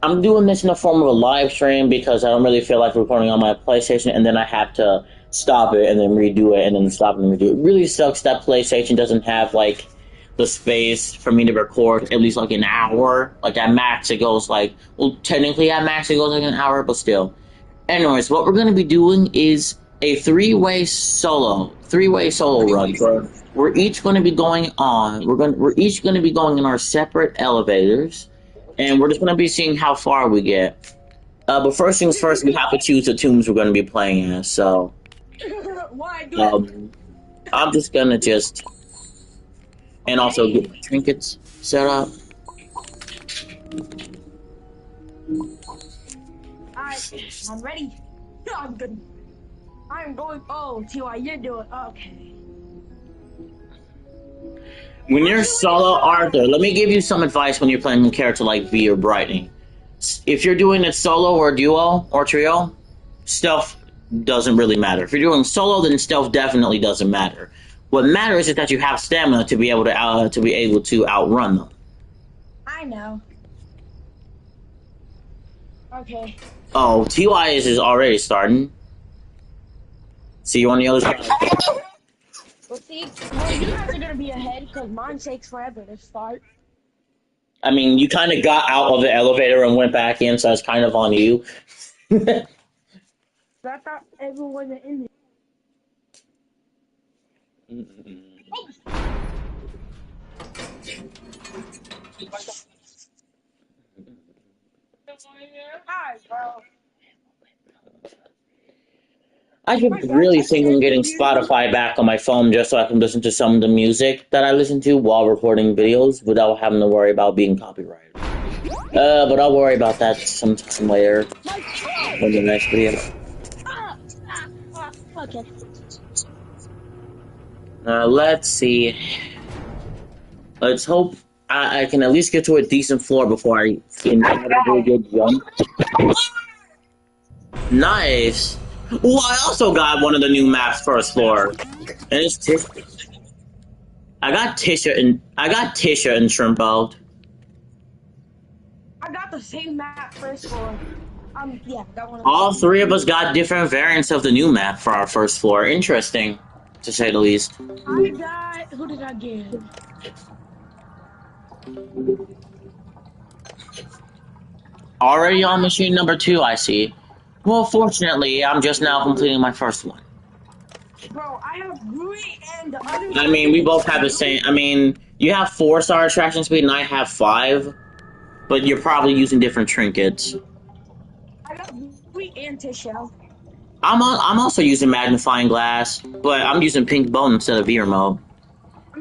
I'm doing this in the form of a live stream because I don't really feel like recording on my PlayStation, and then I have to stop it and then redo it and then stop and redo it. It really sucks that PlayStation doesn't have like the space for me to record at least like an hour. Like at max it goes like, well, technically at max it goes like an hour, but still. Anyways, what we're gonna be doing is a three-way solo run. So we're each gonna be going on. We're each gonna be going in our separate elevators, and we're just gonna be seeing how far we get. But first things first, we have to choose the tunes we're gonna be playing as. So, Why do it? I'm just gonna and also get my trinkets set up. I'm ready. I'm good. I'm going. Oh, T.Y., you're doing. Okay. When you're solo, Arthur, let me give you some advice when you're playing a character like V or Brightning. If you're doing it solo or duo or trio, stealth doesn't really matter. If you're doing solo, then stealth definitely doesn't matter. What matters is that you have stamina to be able to outrun them. I know. Okay. Oh, TY is already starting. See you on the other side. Well, see, well, you guys are gonna be ahead because mine takes forever to start. I mean, you kind of got out of the elevator and went back in, so it's kind of on you. But I thought everyone wasn't in there. Hi, bro. I should really think I'm getting Spotify back on my phone just so I can listen to some of the music that I listen to while recording videos without having to worry about being copyrighted. But I'll worry about that sometime later in the next video. Okay. Let's see. Let's hope I can at least get to a decent floor before I inevitably get jumped. Nice. Well, I also got one of the new maps first floor, and it's Tisha. I got Tisha and Shrimpo. I got the same map first floor. Yeah, that one. All three of us got different variants of the new map for our first floor. Interesting, to say the least. I got. Who did I get? Already on machine number 2, I see. Well, fortunately, I'm just now completing my first one. Bro, I have Rui and the other. I mean, we both have the same. I mean, you have 4-star attraction speed, and I have 5. But you're probably using different trinkets. I got Rui and Tisha. I'm also using magnifying glass, but I'm using pink bone instead of V mode.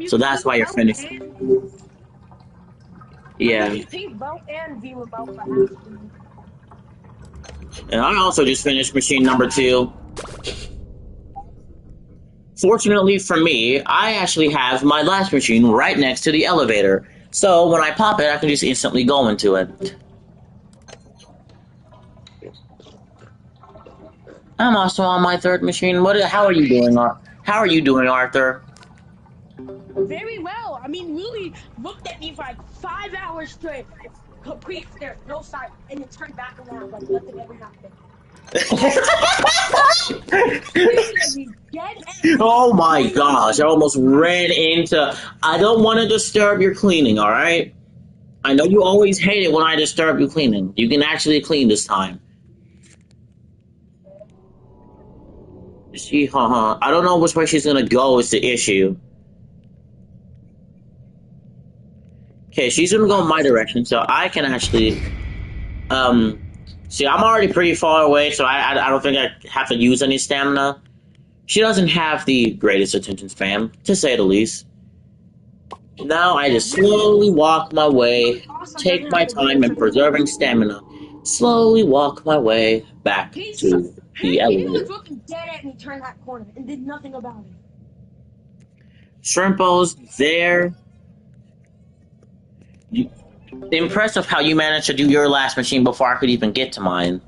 So that's why you're finished. Yeah. Pink bone and V remote. And I also just finished machine number 2. Fortunately for me, I actually have my last machine right next to the elevator. So when I pop it, I can just instantly go into it. I'm also on my 3rd machine. How are you doing, Arthur? Very well. I mean, really looked at me for like 5 hours straight. Complete there, no sight, and then turned back around like nothing ever happened. Oh my gosh, I almost ran into... I don't want to disturb your cleaning, alright? I know you always hate it when I disturb you cleaning. You can actually clean this time. I don't know which way she's gonna go is the issue. Okay, she's gonna go in my direction, so I can actually... See, I'm already pretty far away, so I don't think I have to use any stamina. She doesn't have the greatest attention span, to say the least. Now I just slowly walk my way, take my time in preserving stamina, slowly walk my way back to the elevator. He was looking dead at me, turned that corner, and did nothing about it. Shrimpo's there. Impressive how you managed to do your last machine before I could even get to mine.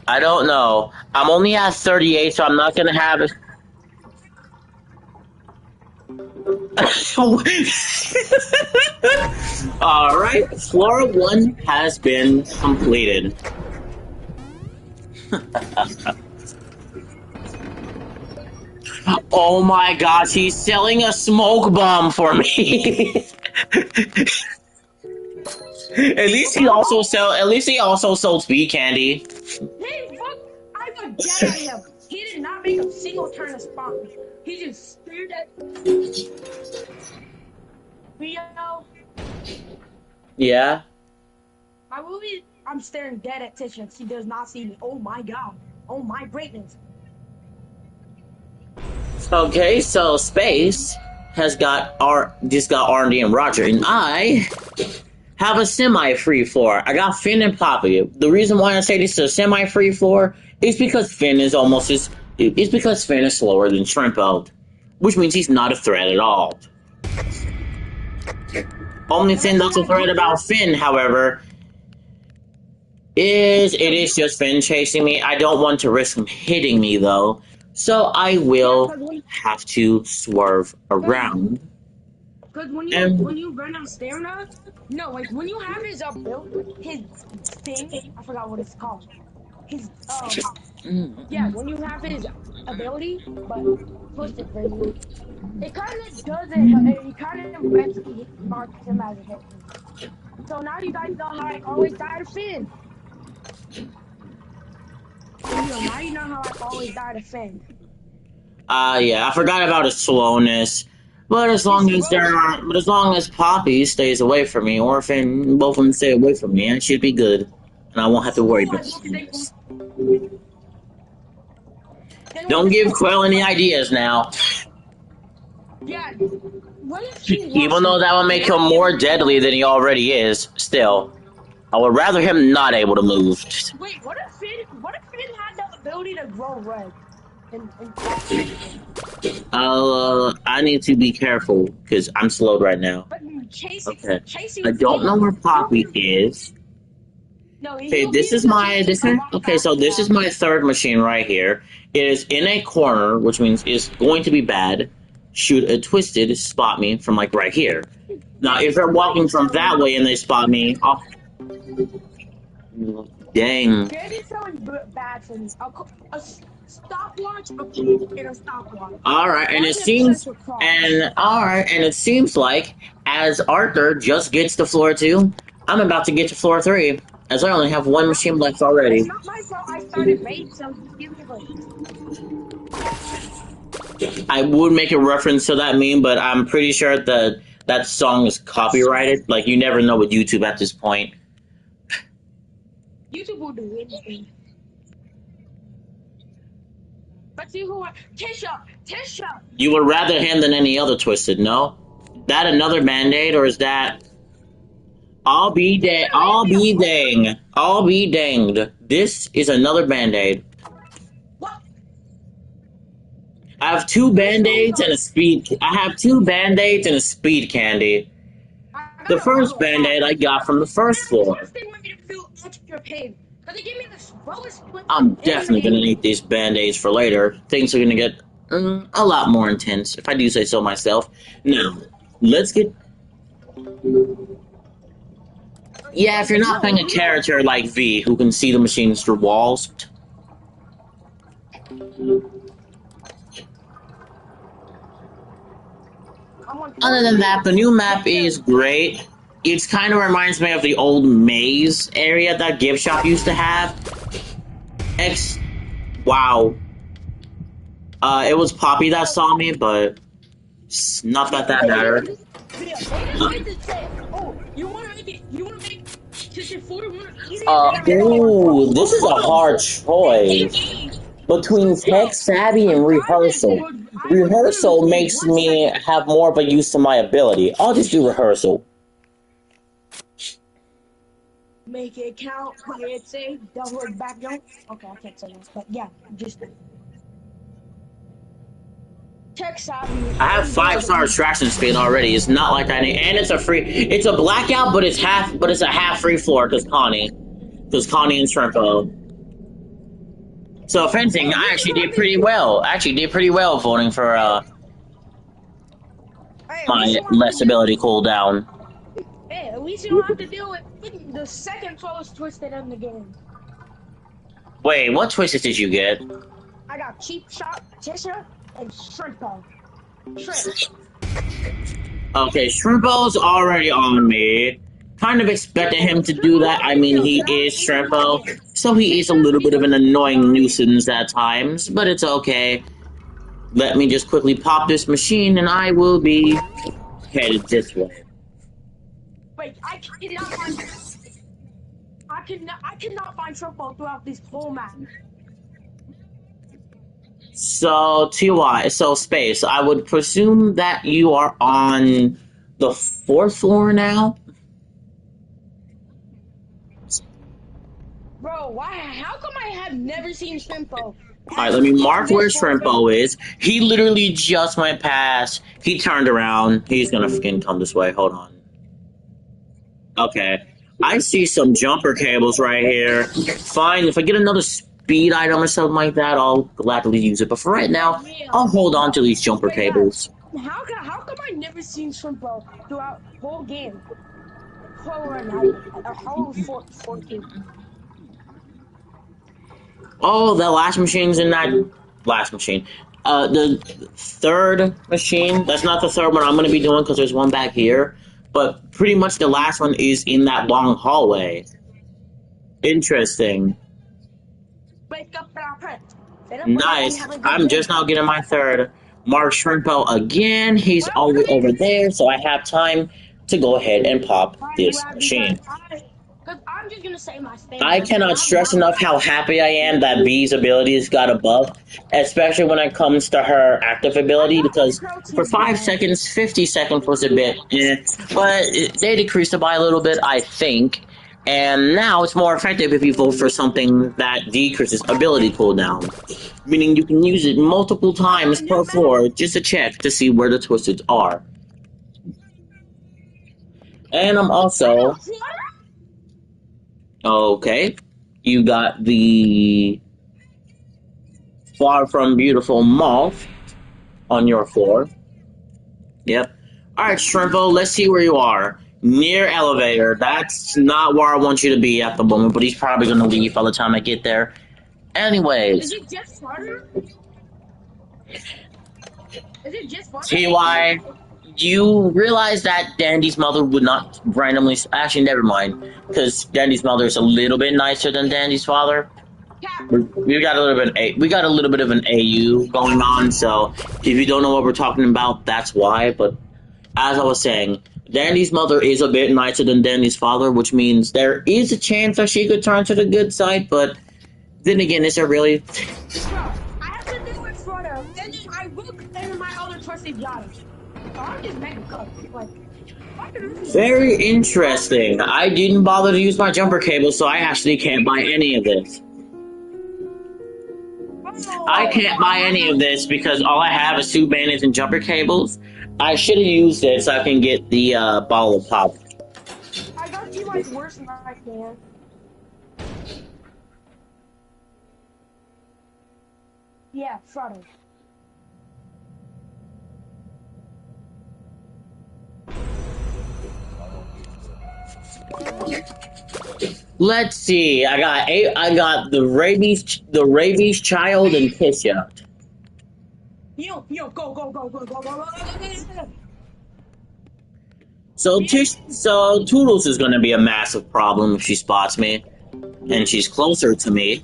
I don't know. I'm only at 38, so I'm not gonna have it. Alright, floor 1 has been completed. Oh my gosh, he's selling a smoke bomb for me. At least he also sold speed candy. Hey, fuck! I got dead at him. He did not make a single turn to spawn. He just stared at Rio. Yeah. My movie, I'm staring dead at Tisha. She does not see me. Oh my god. Oh my greatness. Okay, so Space has got R&D and Roger, and I have a semi-free floor. I got Finn and Poppy. The reason why I say this is a semi-free floor is because Finn is slower than Shrimpo, which means he's not a threat at all. Only thing that's a threat about Finn, however, is it is just Finn chasing me. I don't want to risk him hitting me though, so I will have to swerve around. Because when you run out stamina, no, like when you have his his thing, I forgot what it's called. His yeah, when you have his ability, but twisted version, it kind of does it, but it kind of eventually marks him as a hit. So now you guys know how I always die to Finn. Now you know how I always die to Finn. Yeah, I forgot about his slowness. But as long as Poppy stays away from me, or Finn, both of them stay away from me, it should be good. And I won't have to worry about this. Don't give Quill any ideas now. Yeah. Even though that would make him more deadly than he already is, still. I would rather him not able to move. Wait, what if Finn had the ability to grow red? I need to be careful, because I'm slowed right now. Okay. I don't know where Poppy is. Okay, this is my third machine right here. It is in a corner, which means it's going to be bad. Shoot a twisted, spot me from like right here. Now, if they're walking from that way and they spot me, oh, dang. Stopwatch, and a stopwatch. Alright, and it seems like as Arthur just gets to floor 2, I'm about to get to floor 3, as I only have one machine left already. It's not my fault I started late, so give me a break. I would make a reference to that meme, but I'm pretty sure that song is copyrighted. Like, you never know with YouTube at this point. YouTube will do anything. But see who Tisha! You would rather him than any other Twisted, no? That another Band-Aid, or is that... I'll be danged. This is another Band-Aid. What? I have 2 Band-Aids and a speed... candy. The first Band-Aid I got from the first floor. I'm definitely gonna need these Band-Aids for later. Things are gonna get a lot more intense, if I do say so myself. Now, let's get... Yeah, if you're not playing a character like V, who can see the machines through walls... Other than that, the new map is great. It kind of reminds me of the old maze area that Gift Shop used to have. Wow. It was Poppy that saw me, but not that mattered. Ooh, this is a hard choice between Tech Savvy and Rehearsal. Rehearsal makes me have more of a use of my ability. I'll just do Rehearsal. Make it count, play it safe, double it back jump. Okay, I can't say that, but yeah, just Tech Savvy. I have 5-star extraction speed already. It's not like I need, and it's a blackout, but it's a half free floor because Connie and Shrimpo. So if anything, I actually did pretty well. Voting for I my less ability cooldown. Hey, at least you don't have to deal with the second slowest twisted in the game. Wait, what twisted did you get? I got Cheap Shot, Tisha, and Shrimpo. Shrimp. Okay, Shrimpo's already on me. Kind of expected him to do that. I mean, he is Shrimpo, so he is a little bit of an annoying nuisance at times, but it's okay. Let me just quickly pop this machine, and I will be headed this way. Wait, I cannot find Shrimpo throughout this whole map. So, TY, so Space, I would presume that you are on the 4th floor now? Bro, why? How come I have never seen Shrimpo? Alright, let me mark where Shrimpo is. He literally just went past. He turned around. He's gonna freaking come this way. Hold on. Okay. I see some jumper cables right here. Fine, if I get another speed item or something like that, I'll gladly use it. But for right now, I'll hold on to these jumper cables. How come I never seen Shrimpo throughout the whole game? Whole 14. Oh, the last machine's in that last machine. The third machine, that's not the third one I'm going to be doing because there's one back here. But pretty much the last one is in that long hallway. Interesting. Nice. I'm just now getting my third. Mark Shrimpo again. He's always over there, so I have time to go ahead and pop this machine. I'm just gonna say my thing. I cannot stress enough how happy I am that Bee's abilities got a buff, especially when it comes to her active ability, because for 5 seconds, 50 seconds was a bit, but they decreased it by a little bit, I think, and now it's more effective if you vote for something that decreases ability cooldown, meaning you can use it multiple times per floor just to check to see where the twisted are. And I'm also... Okay, you got the Far From Beautiful Moth on your floor. Yep. Alright, Shrimpo, let's see where you are. Near elevator. That's not where I want you to be at the moment, but he's probably going to leave by the time I get there. Anyways. Is it just harder? TY, you realize that Dandy's mother would not randomly... Actually, never mind. Because Dandy's mother is a little bit nicer than Dandy's father. We got a little bit of an AU going on, so if you don't know what we're talking about, that's why. But as I was saying, Dandy's mother is a bit nicer than Dandy's father, which means there is a chance that she could turn to the good side, but then again, is there really? I have to do it for them, and then I will claim my other trusted yada. I'm just making cuts. Like, very interesting. I didn't bother to use my jumper cable, so I actually can't buy any of this. I can't buy any of this because all I have is 2 bandits and jumper cables. I should have used it so I can get the bottle of pop. I got you like worse than I can. Yeah, Frodo. Let's see. I got the rabies child and Tisha. Yo, go. So Toodles is gonna be a massive problem if she spots me, and she's closer to me.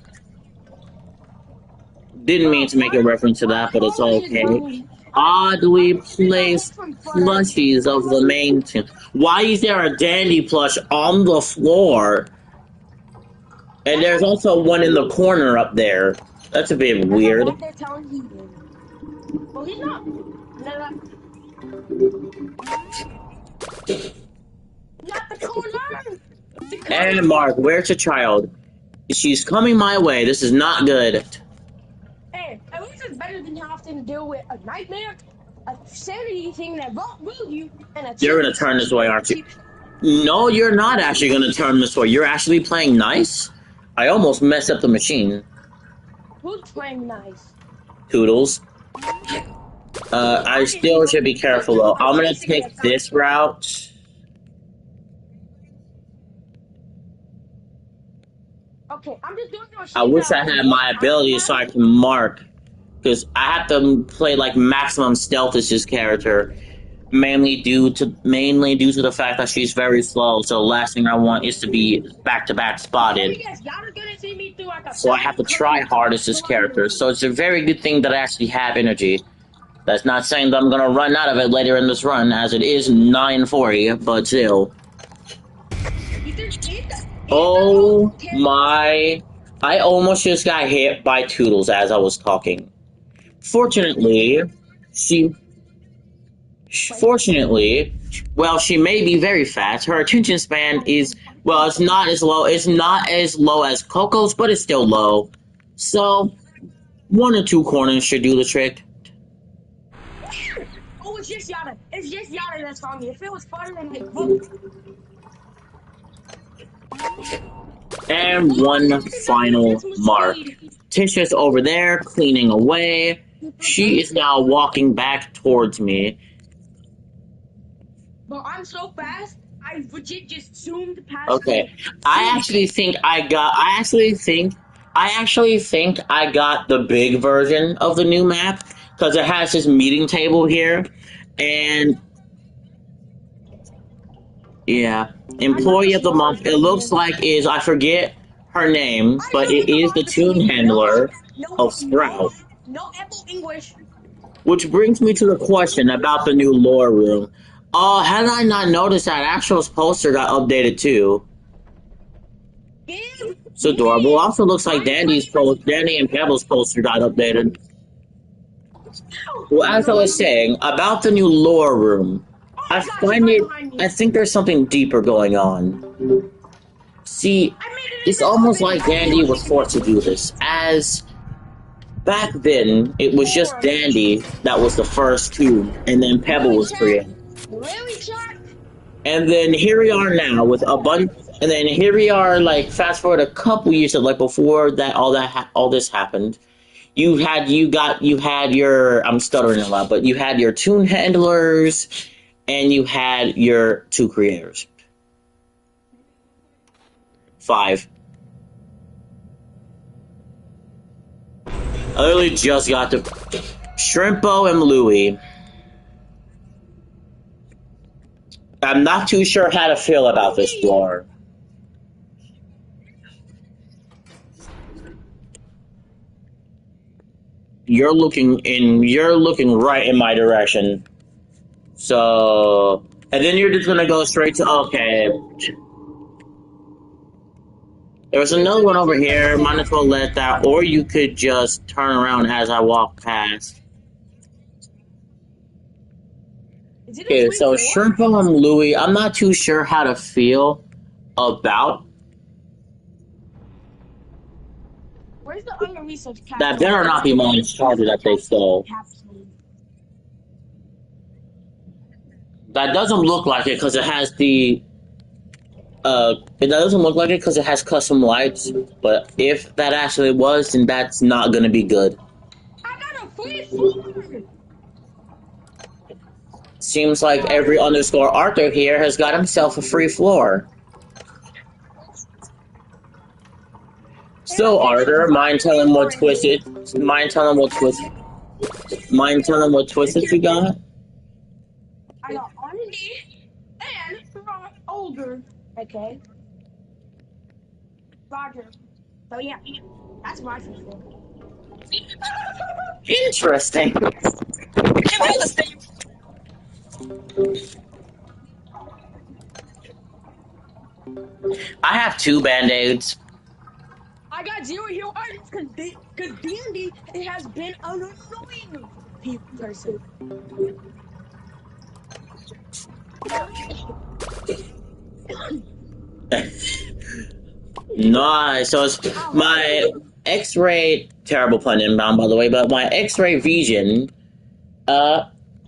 Didn't mean to make a reference to that, but it's okay. Oddly placed plushies of the main team. Why is there a Dandy plush on the floor? And there's also one in the corner up there. That's a bit weird. Well, he's not. Not the corner. And Mark, where's your child? She's coming my way. This is not good. Hey, at least it's better than having to deal with a nightmare, a sanity thing that won't move you, and a... You're gonna turn this way, aren't you? No, you're not actually gonna turn this way. You're actually playing nice? I almost messed up the machine. Who's playing nice? Toodles. I still should be careful though. I'm gonna take this route. Okay, I'm just doing your shit. I wish I had my ability so I can mark. Because I have to play like maximum stealth as this character. Mainly due to the fact that she's very slow, so the last thing I want is to be back-to-back spotted. So I have to try hard as this character. So it's a very good thing that I actually have energy. That's not saying that I'm gonna run out of it later in this run, as it is 9:40, but still. Oh my... I almost just got hit by Toodles as I was talking. Fortunately, well, she may be very fast. Her attention span is, well, it's not as low. It's not as low as Coco's, but it's still low. So, 1 or 2 corners should do the trick. Oh, it's just Yada. It's just Yada that's on me. If it was fun, then like, look. And one final mark. Tisha's over there, cleaning away. She is now walking back towards me. But I'm so fast, I legit just zoomed past. Okay, I actually think I got the big version of the new map because it has this meeting table here, and yeah, employee of the month. It looks like is I forget her name, but it is the tune handler of Sprout. No Apple English. Which brings me to the question about the new lore room. Had I not noticed that Actual's poster got updated too? It's adorable. Also looks like Dandy and Pebble's poster got updated. Well, as I was saying, about the new lore room, I think there's something deeper going on. See, it's almost like Dandy was forced to do this, as back then, it was just Dandy that was the first two, and then Pebble was created. And then here we are now with a bunch, and then here we are, like, fast forward a couple years, like, before that, all this happened. You had your, I'm stuttering a lot, but you had your tune handlers, and you had your 2 creators. 5. I literally just got to Shrimpo and Louie. I'm not too sure how to feel about this floor. You're looking right in my direction. So, and then you're just gonna go straight to, okay. There's another one over here, might as well let that, or you could just turn around as I walk past. Okay, so Shrimpo and Louie, I'm not too sure how to feel about. Where's the under research capsule? That better not be my charger that they stole. That doesn't look like it because it has the. It doesn't look like it because it has custom lights. But if that actually was, then that's not gonna be good. I got a free floor. Seems like every underscore Arthur here has got himself a free floor. So Arthur, mind telling what twisted you got? I got R&D and older. Okay. Roger. So yeah, that's my floor. Interesting. I have 2 band-aids. I got 0 heal items because D&D it has been an annoying person. Nice. So it's my X-ray, terrible pun inbound by the way, but my X-ray vision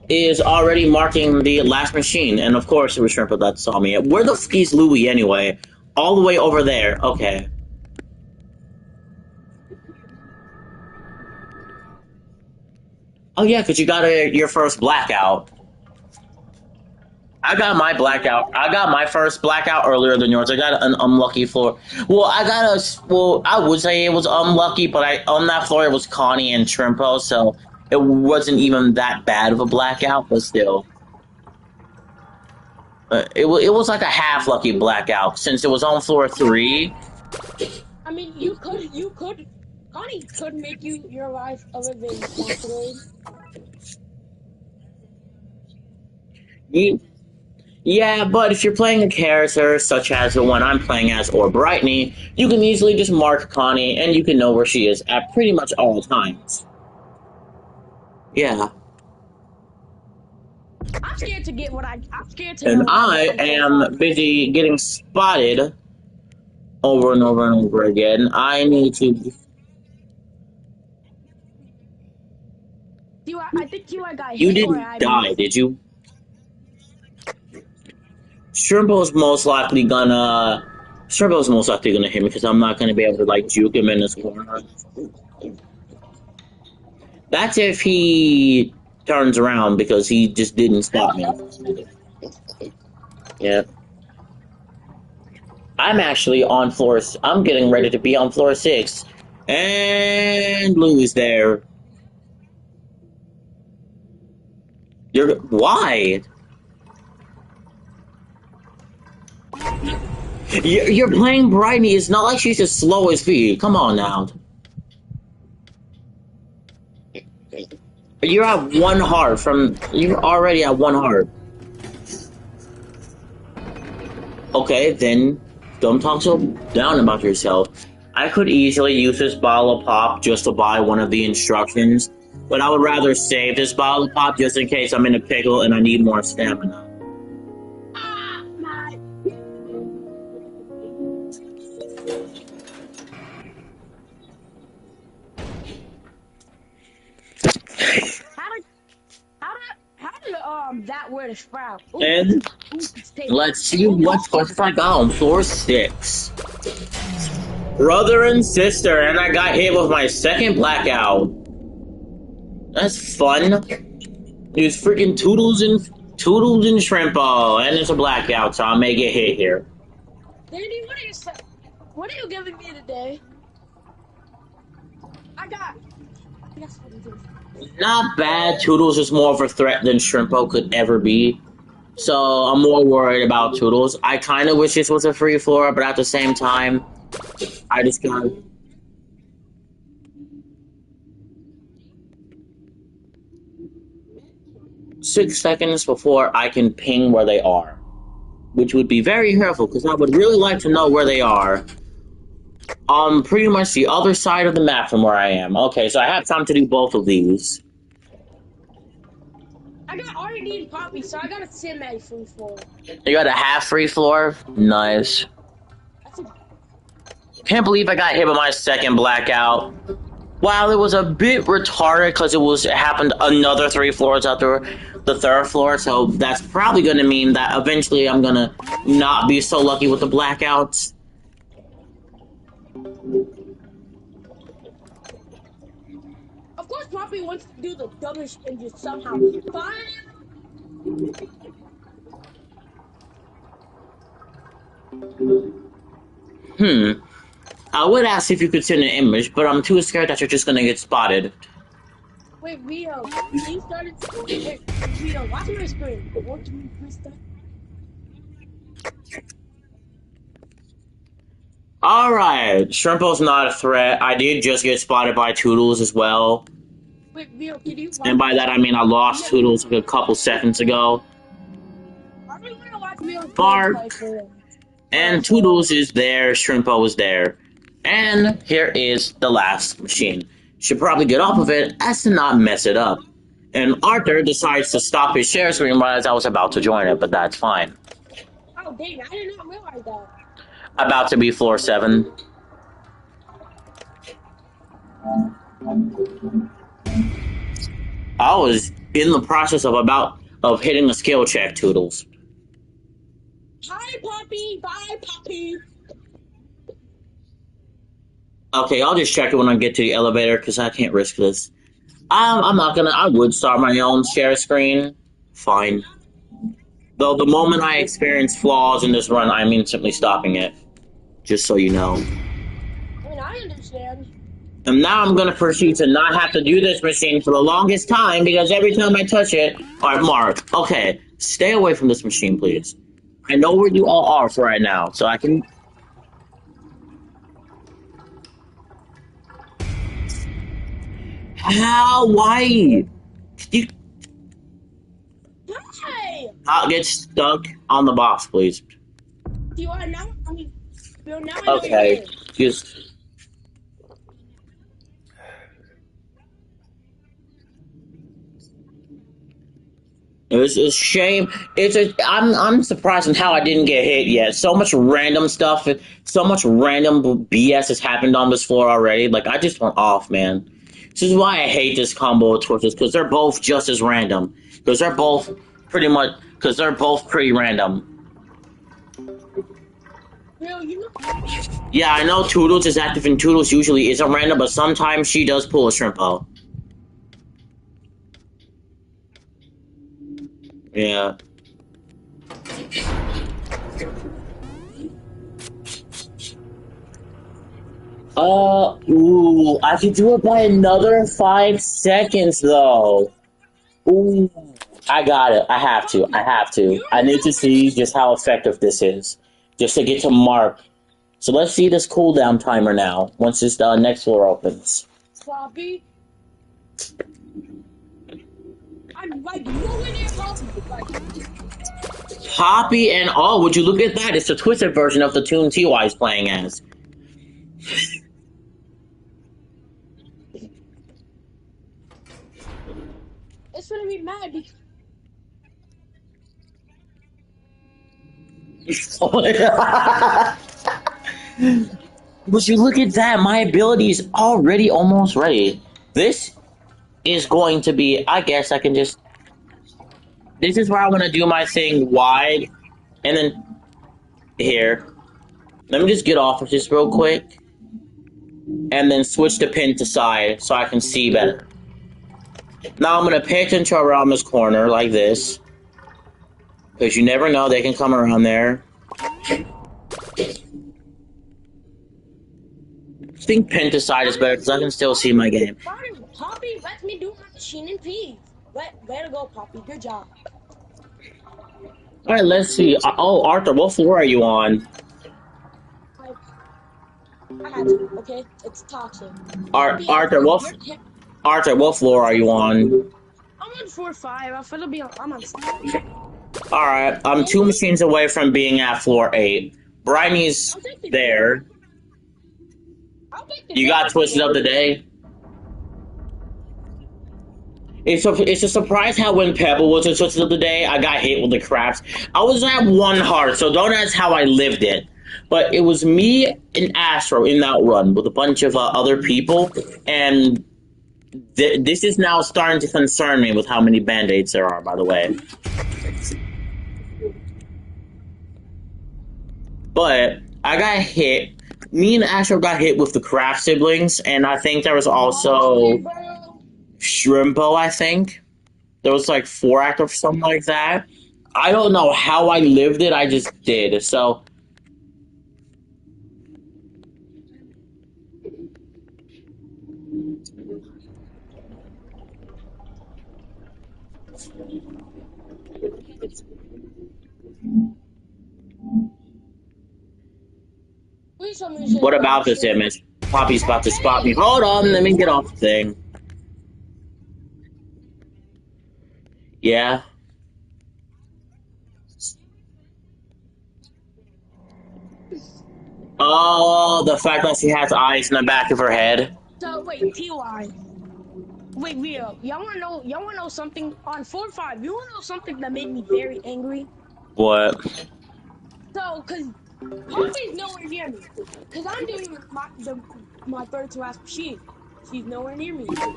is already marking the last machine, and of course it was Shrimpo that saw me. Where the f is Louie anyway? All the way over there. Okay. Oh yeah, because you got your first blackout. I got my blackout. I got my first blackout earlier than yours. I got an unlucky floor. Well, I would say it was unlucky, but on that floor it was Connie and Trimpo, so it wasn't even that bad of a blackout. But still, it was like a half lucky blackout since it was on floor 3. I mean, you could, Connie could make your life a living possibility. Yeah, but if you're playing a character such as the one I'm playing as, or Brightney, you can easily just mark Connie and you can know where she is at pretty much all times. Yeah. I'm scared to get what I'm scared to And know what I I get from am busy getting spotted over and over and over again. I need to. I think I got You hit or didn't I die, missed. did you? Shrimpo's most likely gonna. Shrimpo's most likely gonna hit me because I'm not gonna be able to like juke him in this corner. That's if he turns around because he just didn't stop me. Yeah. I'm actually on floor. I'm getting ready to be on floor 6, and Blue is there. Why? You're playing Brightney. It's not like she's as slow as me. Come on now. You're at 1 heart from. You're already at 1 heart. Okay, then don't talk so down about yourself. I could easily use this bottle of pop just to buy one of the instructions, but I would rather save this bottle of pop just in case I'm in a pickle and I need more stamina. How did that word sprout? Ooh, And let's see what questions I got on floor 6. Brother and sister, and I got hit with my second blackout. That's fun. There's freaking Toodles and Shrimpo, and it's a blackout, so I may get hit here. Danny, what are you giving me today? I got something. Not bad. Toodles is more of a threat than Shrimpo could ever be. So I'm more worried about Toodles. I kind of wish this was a free floor, but at the same time, I just got 6 seconds before I can ping where they are, which would be very helpful because I would really like to know where they are. Pretty much the other side of the map from where I am. Okay, so I have time to do both of these. I got R&D and Poppy, so I got a semi free floor. You got a half free floor? Nice. Can't believe I got hit by my second blackout. While it was a bit retarded because it happened another 3 floors after the 3rd floor, so that's probably going to mean that eventually I'm going to not be so lucky with the blackouts. Of course, Poppy wants to do the dumbest and just somehow fine. I would ask if you could send an image, but I'm too scared that you're just gonna get spotted. Wait, Rio, you started. Wait, Rio, watch my screen. What can you press that? Alright, Shrimpo's not a threat. I did just get spotted by Toodles as well. Wait, Rio, can you? And by that I mean I lost Toodles like a couple seconds ago. I really want to watch Rio's Bark. gameplay. And Toodles is there, Shrimpo is there. And here is the last machine. Should probably get off of it as to not mess it up. And Arthur decides to stop his share screen as I was about to join it, but that's fine. Oh, dang, I did not realize that. About to be floor 7. I was in the process of hitting a skill check, Toodles. Hi, Poppy. Bye, Poppy. Okay, I'll just check it when I get to the elevator because I can't risk this. I'm not gonna. I would start my own share screen. Fine. Though the moment I experience flaws in this run, I'm instantly stopping it. Just so you know. I mean, I understand. And now I'm gonna proceed to not have to do this machine for the longest time because every time I touch it, alright, Mark, okay, stay away from this machine, please. I know where you all are for right now, so I can. How? Why? You Hey! not get stuck on the box, please. You are now. I mean, now I know you're Okay, here. just. It's a shame. I'm surprised in how I didn't get hit yet. So much random stuff, so much random BS has happened on this floor already. Like I just went off, man. This is why I hate this combo of twisters because they're both just as random. Because they're both pretty random. Real, you know. Yeah, I know Toodles is active and Toodles usually isn't random, but sometimes she does pull a Shrimpo. Yeah. Ooh, I could do it by another 5 seconds though. Ooh, I got it. I have to. I have to. I need to see just how effective this is, just to get to Mark. So let's see this cooldown timer now. Once this next floor opens. Sloppy. I'm like nowhere near Poppy. Like, Poppy and oh, would you look at that? It's the twisted version of the tune TY is playing as. it's gonna be mad because. Would you look at that? My ability is already almost ready. This is going to be. I guess I can just. This is where I'm gonna do my thing wide, and then here. Let me just get off of this real quick, and then switch the pin to side so I can see better. Now I'm gonna pay attention around this corner like this, because you never know they can come around there. I think pin to side is better because I can still see my game. Poppy, let me do my machine in peace. Let it go, Poppy. Good job. All right, let's see. Oh, Arthur, what floor are you on? I had to. Okay, it's toxic. Arthur, what floor are you on? I'm on 4-5. I feel to be on. I'm on. All right, I'm 2 machines away from being at floor 8. Britney's there. You got twisted up today. It's a surprise how when Pebble was twisted up today, I got hit with the craps. I was at 1 heart, so don't ask how I lived it. But it was me and Astro in that run with a bunch of other people, and this is now starting to concern me with how many band-aids there are, by the way. But I got hit. Me and Astro got hit with the Craft siblings, and I think there was also Shrimpo, I think. There was like 4 active, something like that. I don't know how I lived it, I just did. So what about this image? Poppy's about to spot me. Hold on, let me get off the thing. Yeah. Oh, the fact that she has eyes in the back of her head. So wait, TY. Wait, Rio, y'all wanna know something on 4-5? You wanna know something that made me very angry? What? So, cause Poppy's nowhere near me, cause I'm doing my third to last machine. She's nowhere near me, and then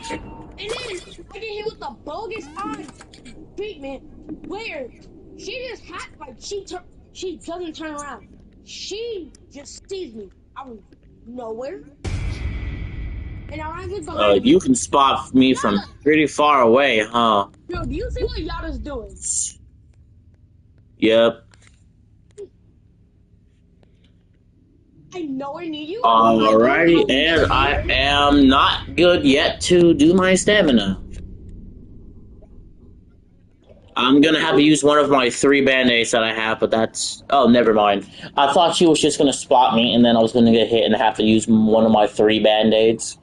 I get hit with the bogus eye treatment where she just she doesn't turn around. She just sees me. I was nowhere. And I was behind You can spot me from pretty far away, huh? Yo, do you see what Yada's doing? Yep. I nowhere near you. Alrighty, and I am not good yet to do my stamina. I'm gonna have to use one of my 3 band-aids that I have, but that's... Oh, never mind. I thought she was just gonna spot me, and then I was gonna get hit and have to use one of my 3 band-aids.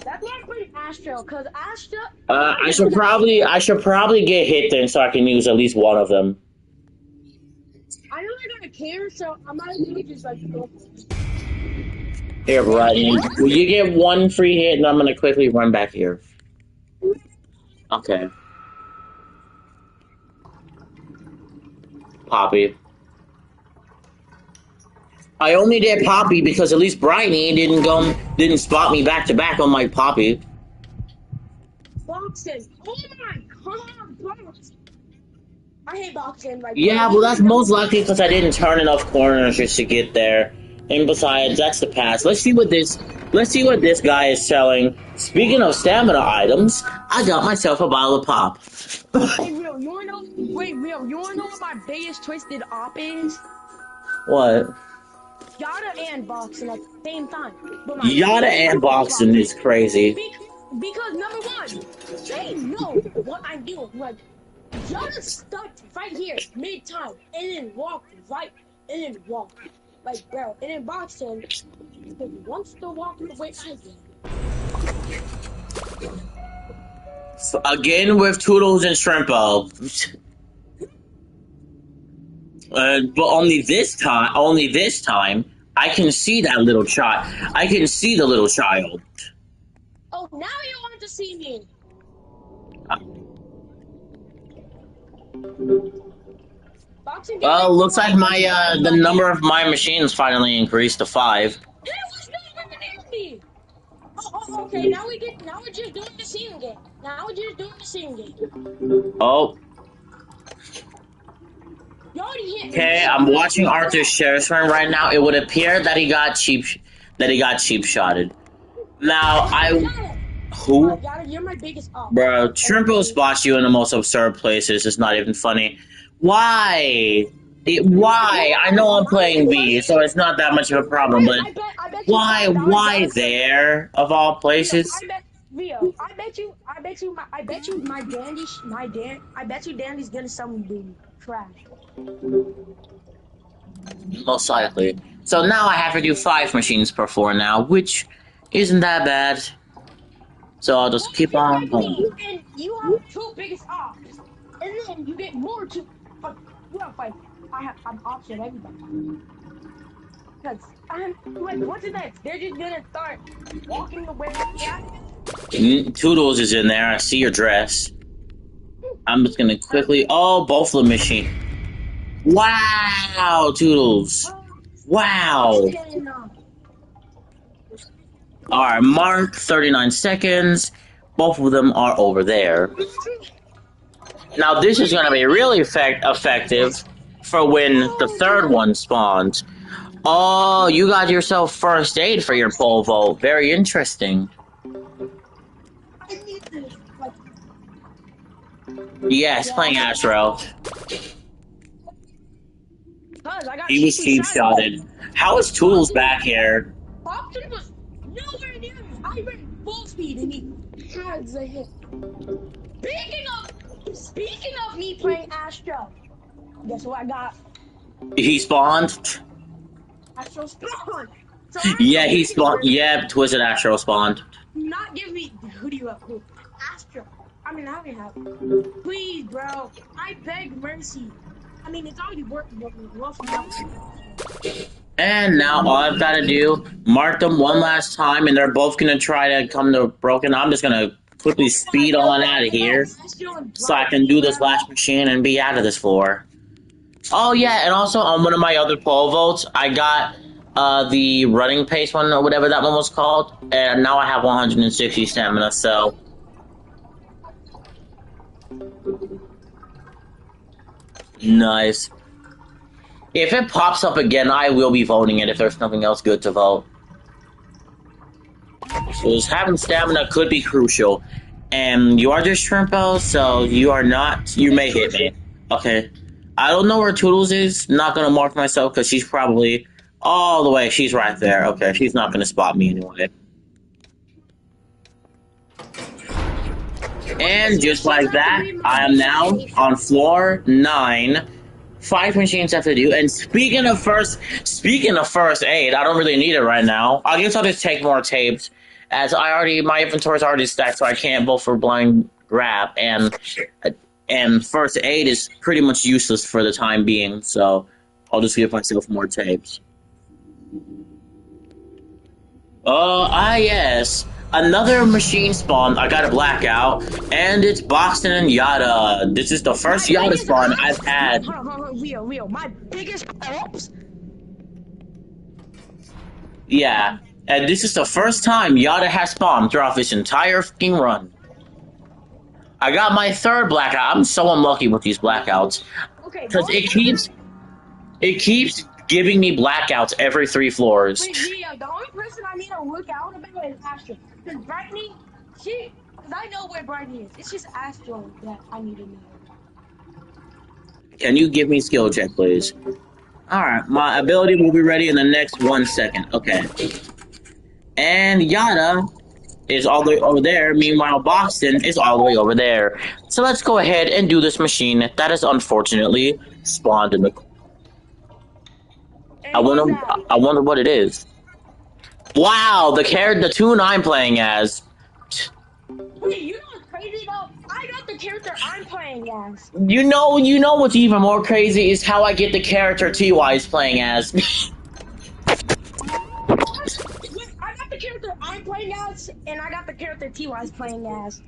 That's why I put Astro, because Astro... I should probably get hit then so I can use at least one of them. I know they're gonna care, so I might as well just like go. Here, Rodney. Will you get 1 free hit, and I'm gonna quickly run back here. Okay. Poppy. I only did Poppy because at least Bryony didn't spot me back to back on my Poppy. Boxing. Oh my god, boxing. I hate boxing. Like, yeah, well, that's most likely because I didn't turn enough corners just to get there. And besides, that's the past. Let's see what this guy is selling. Speaking of stamina items, I got myself a bottle of pop. Hey, Real, you wanna know? Wait, Real, you wanna know what my biggest twisted op is? What? Yada and boxing at the same time. Yada and boxing is crazy. Because number one, they know what I'm doing. Like, Yada stuck right here mid-time and then walked right and then walked. Like, bro, and in boxing, once the walk away, I did. So again with Toodles and Shrimpo. But only this time, I can see that little child. I can see the little child. Oh, now you want to see me. Well, looks like my the number of my machines finally increased to 5. There was no one near me. Oh, okay. Now we're just doing the scene game. Oh. You already hit me. Okay, I'm watching Arthur's sheriff's run right now. It would appear that he got cheap shotted. Now who? You're my biggest op. Bro, Shrimpo spots you in the most absurd places. It's not even funny. Why? Why? I know I'm playing B, so it's not that much of a problem, but why? Why there, of all places? I bet you Dandy's gonna sell me baby trash. Most likely. So now I have to do 5 machines per 4 now, which isn't that bad. So I'll just keep on going. And you have 2 biggest ops, and then you get more to. Like, I'm option everybody. Because I'm like, what's next? They're just gonna start walking away. Toodles is in there. I see your dress. I'm just gonna quickly. Oh, both of the machine. Wow, Toodles. Wow. Alright, mark 39 seconds. Both of them are over there. Now this is going to be really effective for when the 3rd one spawns. Oh, you got yourself first aid for your pole vault. Very interesting. Yes, playing Astro. He was cheap shotted. How is Toodles back here? Boston was nowhere near me. I ran full speed and he has a hit. Speaking of me playing Astro, guess what I got? He spawned? Astro spawned. So yeah, he spawned. Yeah, Twisted Astro spawned. Not give me. Who do you have? Who? Astro. I mean, I don't have. Please, bro. I beg mercy. I mean, it's already working. And now all I've got to do, mark them one last time, and they're both going to try to come to broken. I'm just going to quickly speed on out of here so I can do this last machine and be out of this floor. Oh, yeah, and also on one of my other pole vaults, I got the running pace one, or whatever that one was called, and now I have 160 stamina, so... Nice. If it pops up again, I will be voting it if there's nothing else good to vote. So having stamina could be crucial. And you are just Shrimpo, so you are not. You may hit me. Okay. I don't know where Toodles is. Not gonna mark myself because she's probably all the way. She's right there. Okay, she's not gonna spot me anyway. And just like that, I am now on floor 9. 5 machines have to do. And speaking of first aid, I don't really need it right now. I guess I'll just take more tapes, as my inventory's already stacked, so I can't vote for blind grab, and first aid is pretty much useless for the time being. So I'll just give myself more tapes. Yes. Another machine spawn. I got a blackout, and it's Boxton and Yada. This is the first Yada spawn I've had. Real. My biggest hopes. Yeah, and this is the first time Yada has spawned throughout this entire fucking run. I got my 3rd blackout. I'm so unlucky with these blackouts. Okay. Because it keeps giving me blackouts every 3 floors. Wait, the only person I need to look out about is Astro. Because Brightney, because I know where Brightney is. It's just Astro that I need to know. Can you give me skill check, please? Alright, my ability will be ready in the next 1 second. Okay. And Yada is all the way over there. Meanwhile, Boston is all the way over there. So let's go ahead and do this machine that is unfortunately spawned in the... I wonder what it is. Wow, the tune I'm playing as. Wait, you know what's crazy though? I got the character I'm playing as. You know what's even more crazy is how I get the character TY is playing as. I got the character I'm playing as, and I got the character TY is playing as.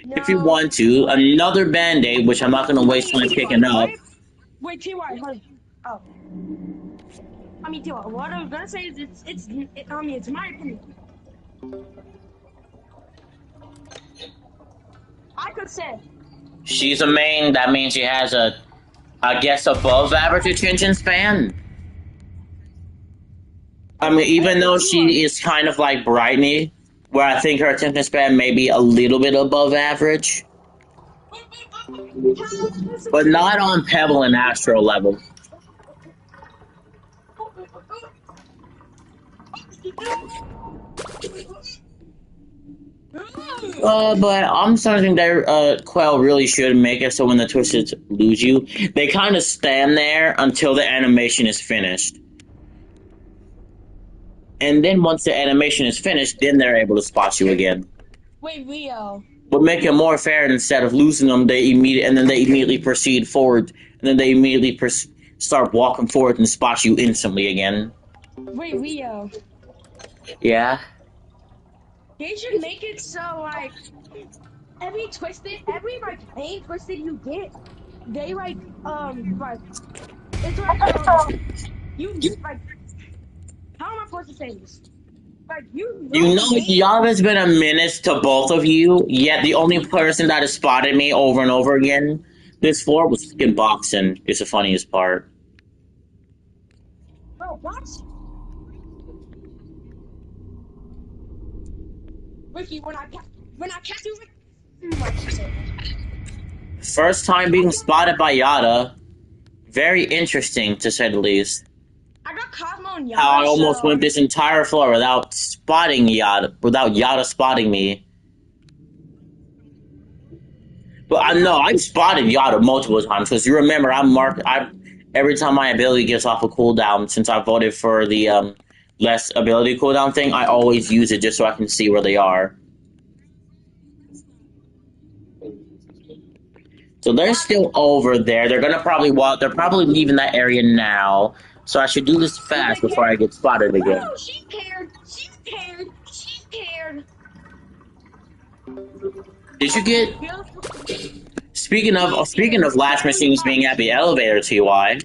No. If you want to, another band-aid, which I'm not going to waste time picking up. Wait, TY, hold. Oh. I mean, TY, what I was going to say is it's my opinion. I could say. She's a main, that means she has I guess, above average attention span. I mean, even though she is kind of like Brightney, where I think her attention span may be a little bit above average. But not on Pebble and Astro level. But I'm starting to think that Quell really should make it so when the Twisteds lose you, they kind of stand there until the animation is finished. And then once the animation is finished, then they're able to spot you again. Wait, Rio. But make it more fair, instead of losing them, they immediately proceed forward, and then they immediately start walking forward and spot you instantly again. Wait, Rio. Yeah? They should make it so, like, every main twisted you get, they, it's like, how am I supposed to say this? Like, you know Yava's been a menace to both of you, yet the only person that has spotted me over and over again this floor was fucking Boxen. It's the funniest part. Bro, what? Ricky, when I catch you, first time being spotted by Yada. Very interesting, to say the least. I got Cosmo and Yada. How I almost went this entire floor without Yada spotting me. But I've spotted Yada multiple times, because you remember every time my ability gets off a cooldown, since I voted for the less ability cooldown thing, I always use it just so I can see where they are. So they're still over there. They're gonna probably walk. They're probably leaving that area now. So I should do this fast before I get spotted again. Oh, she cared. Did you get? Speaking of last machines being at the elevator, TY.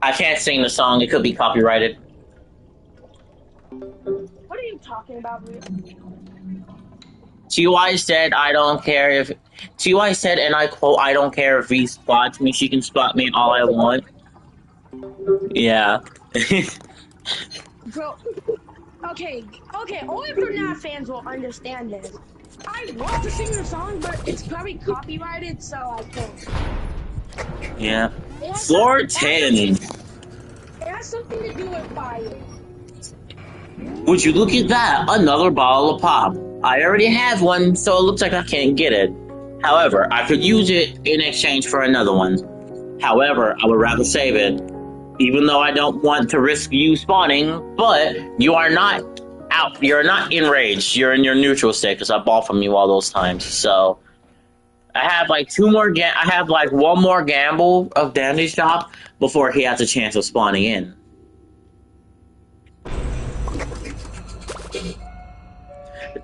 I can't sing the song. It could be copyrighted. talking about real. TY said, I don't care if. TY said, and I quote, I don't care if he spots me, she can spot me all I want. Yeah. Bro, okay, only Bernat fans will understand this. I want to sing the song, but it's probably copyrighted, so I can't. Yeah. It has Floor some- 10. It has something to do with fire. Would you look at that? Another bottle of pop. I already have one, so it looks like I can't get it. However, I could use it in exchange for another one. However, I would rather save it. Even though I don't want to risk you spawning, but you are not out. You're not enraged. You're in your neutral state because I bought from you all those times. So I have like I have like one more gamble of Dandy Shop before he has a chance of spawning in.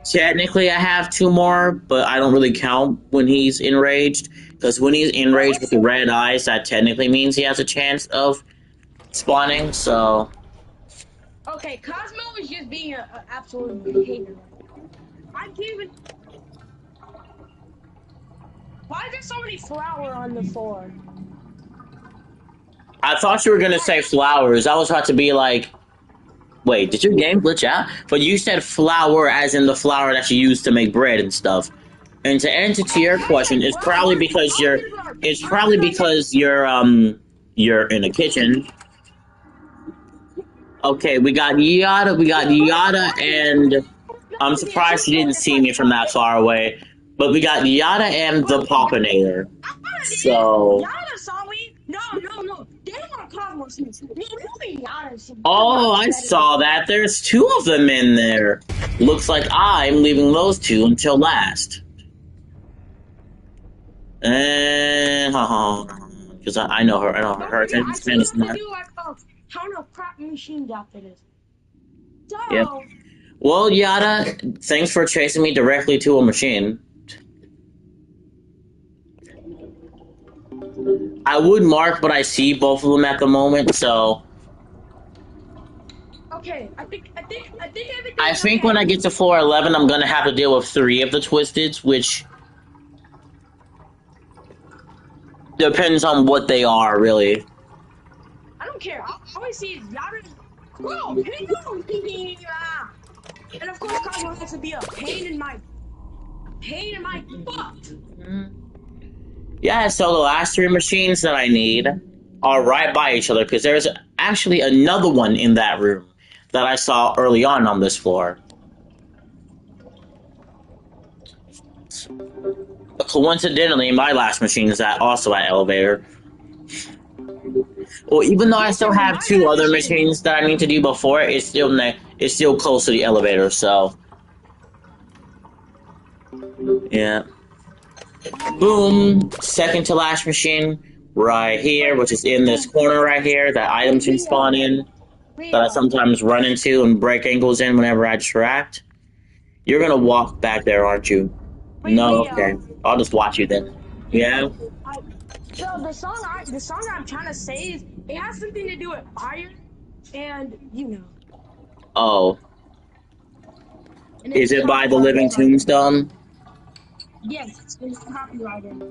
Technically, I have two more, but I don't really count when he's enraged. Because when he's enraged with the red eyes, that technically means he has a chance of spawning, so... Okay, Cosmo is just being an absolute hater. I can't even... Why is there so many flour on the floor? I thought you were gonna say flowers. I was about to be like... Wait, did your game glitch out? But you said flour as in the flour that you use to make bread and stuff. And to answer to your question, it's probably because you're in a kitchen. Okay, we got Yada, and I'm surprised you didn't see me from that far away. But we got Yada and the Poppinator. So... Yada saw me. No. They don't want Cosmo see me. Really, Yada see me. Oh, I saw that. There's two of them in there. Looks like I'm leaving those two until last. Because I know her. I know her attention span is not. Count of crap machines after this. So, Yep. Well, Yada, thanks for chasing me directly to a machine. I would mark, but I see both of them at the moment, so... Okay, I think everything. I think when I get to floor 11, I'm gonna have to deal with 3 of the Twisteds, which... depends on what they are, really. I don't care. I always see Yada. Bro, hang on. And of course, Cosmo has to be a pain in my butt. Yeah, so the last 3 machines that I need are right by each other, because there's actually another one in that room that I saw early on this floor. Coincidentally, my last machine is also at elevator. Well, even though I still have 2 other machines that I need to do before, it's still close to the elevator, so... Yeah. Boom! Second to last machine, right here, which is in this corner right here, that items can spawn in, that I sometimes run into and break ankles in whenever I distract. You're gonna walk back there, aren't you? No, okay. I'll just watch you then. Yeah? So the song I'm trying to say is, it has something to do with fire, and you know. Oh. Is it by the Living Tombstone? Yes, it's copyrighted.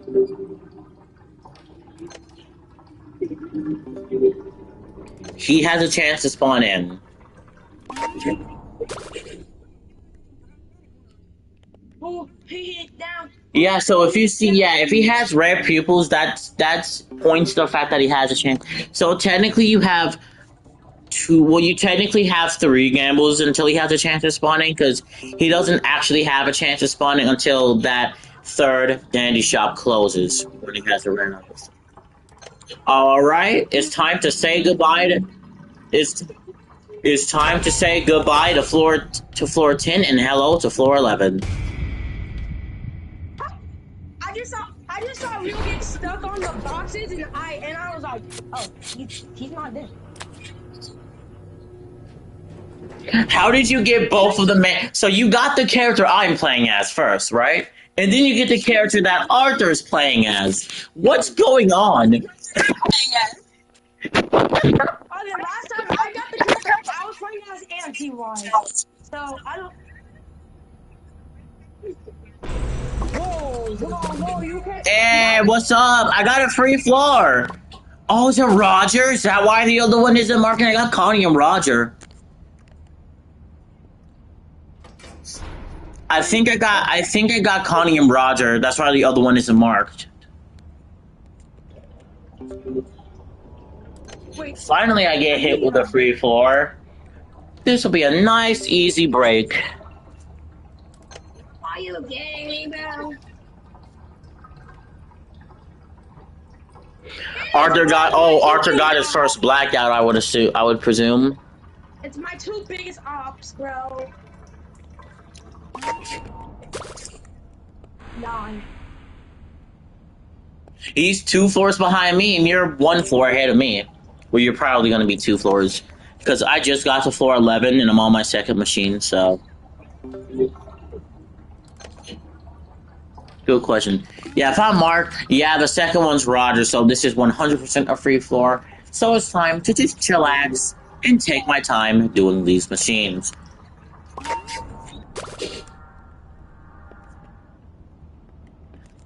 He has a chance to spawn in. Oh, he hit down. Yeah, so if you see, if he has red pupils, that's points to the fact that he has a chance. So technically you have 2, well, you technically have 3 gambles until he has a chance of spawning, because he doesn't actually have a chance of spawning until that 3rd Dandy Shop closes, when he has a red numbers. Alright, it's time to say goodbye to... It's time to say goodbye to floor 10 and hello to floor 11. I just saw Real get stuck on the boxes, and I was like, oh, he's not dead. How did you get both of them? So you got the character I'm playing as first, right? And then you get the character that Arthur's playing as. What's going on? Oh, the last time I got the I was playing as anti-wise, so I don't. Whoa! You can't. Hey, what's up? I got a free floor. Oh, is it Roger? Is that why the other one isn't marking? I got Connie and Roger. I think I got Connie and Roger. That's why the other one isn't marked. Wait. Finally, I get hit with a free floor. This will be a nice, easy break. Are you getting me, bro? Arthur got his first blackout. I would presume. It's my two biggest ops, bro. 9. He's 2 floors behind me, and you're 1 floor ahead of me. Well, you're probably going to be 2 floors. Because I just got to floor 11, and I'm on my second machine, so... Good question. Yeah, if I'm marked, yeah, the second one's Roger, so this is 100% a free floor. So it's time to just chillax and take my time doing these machines.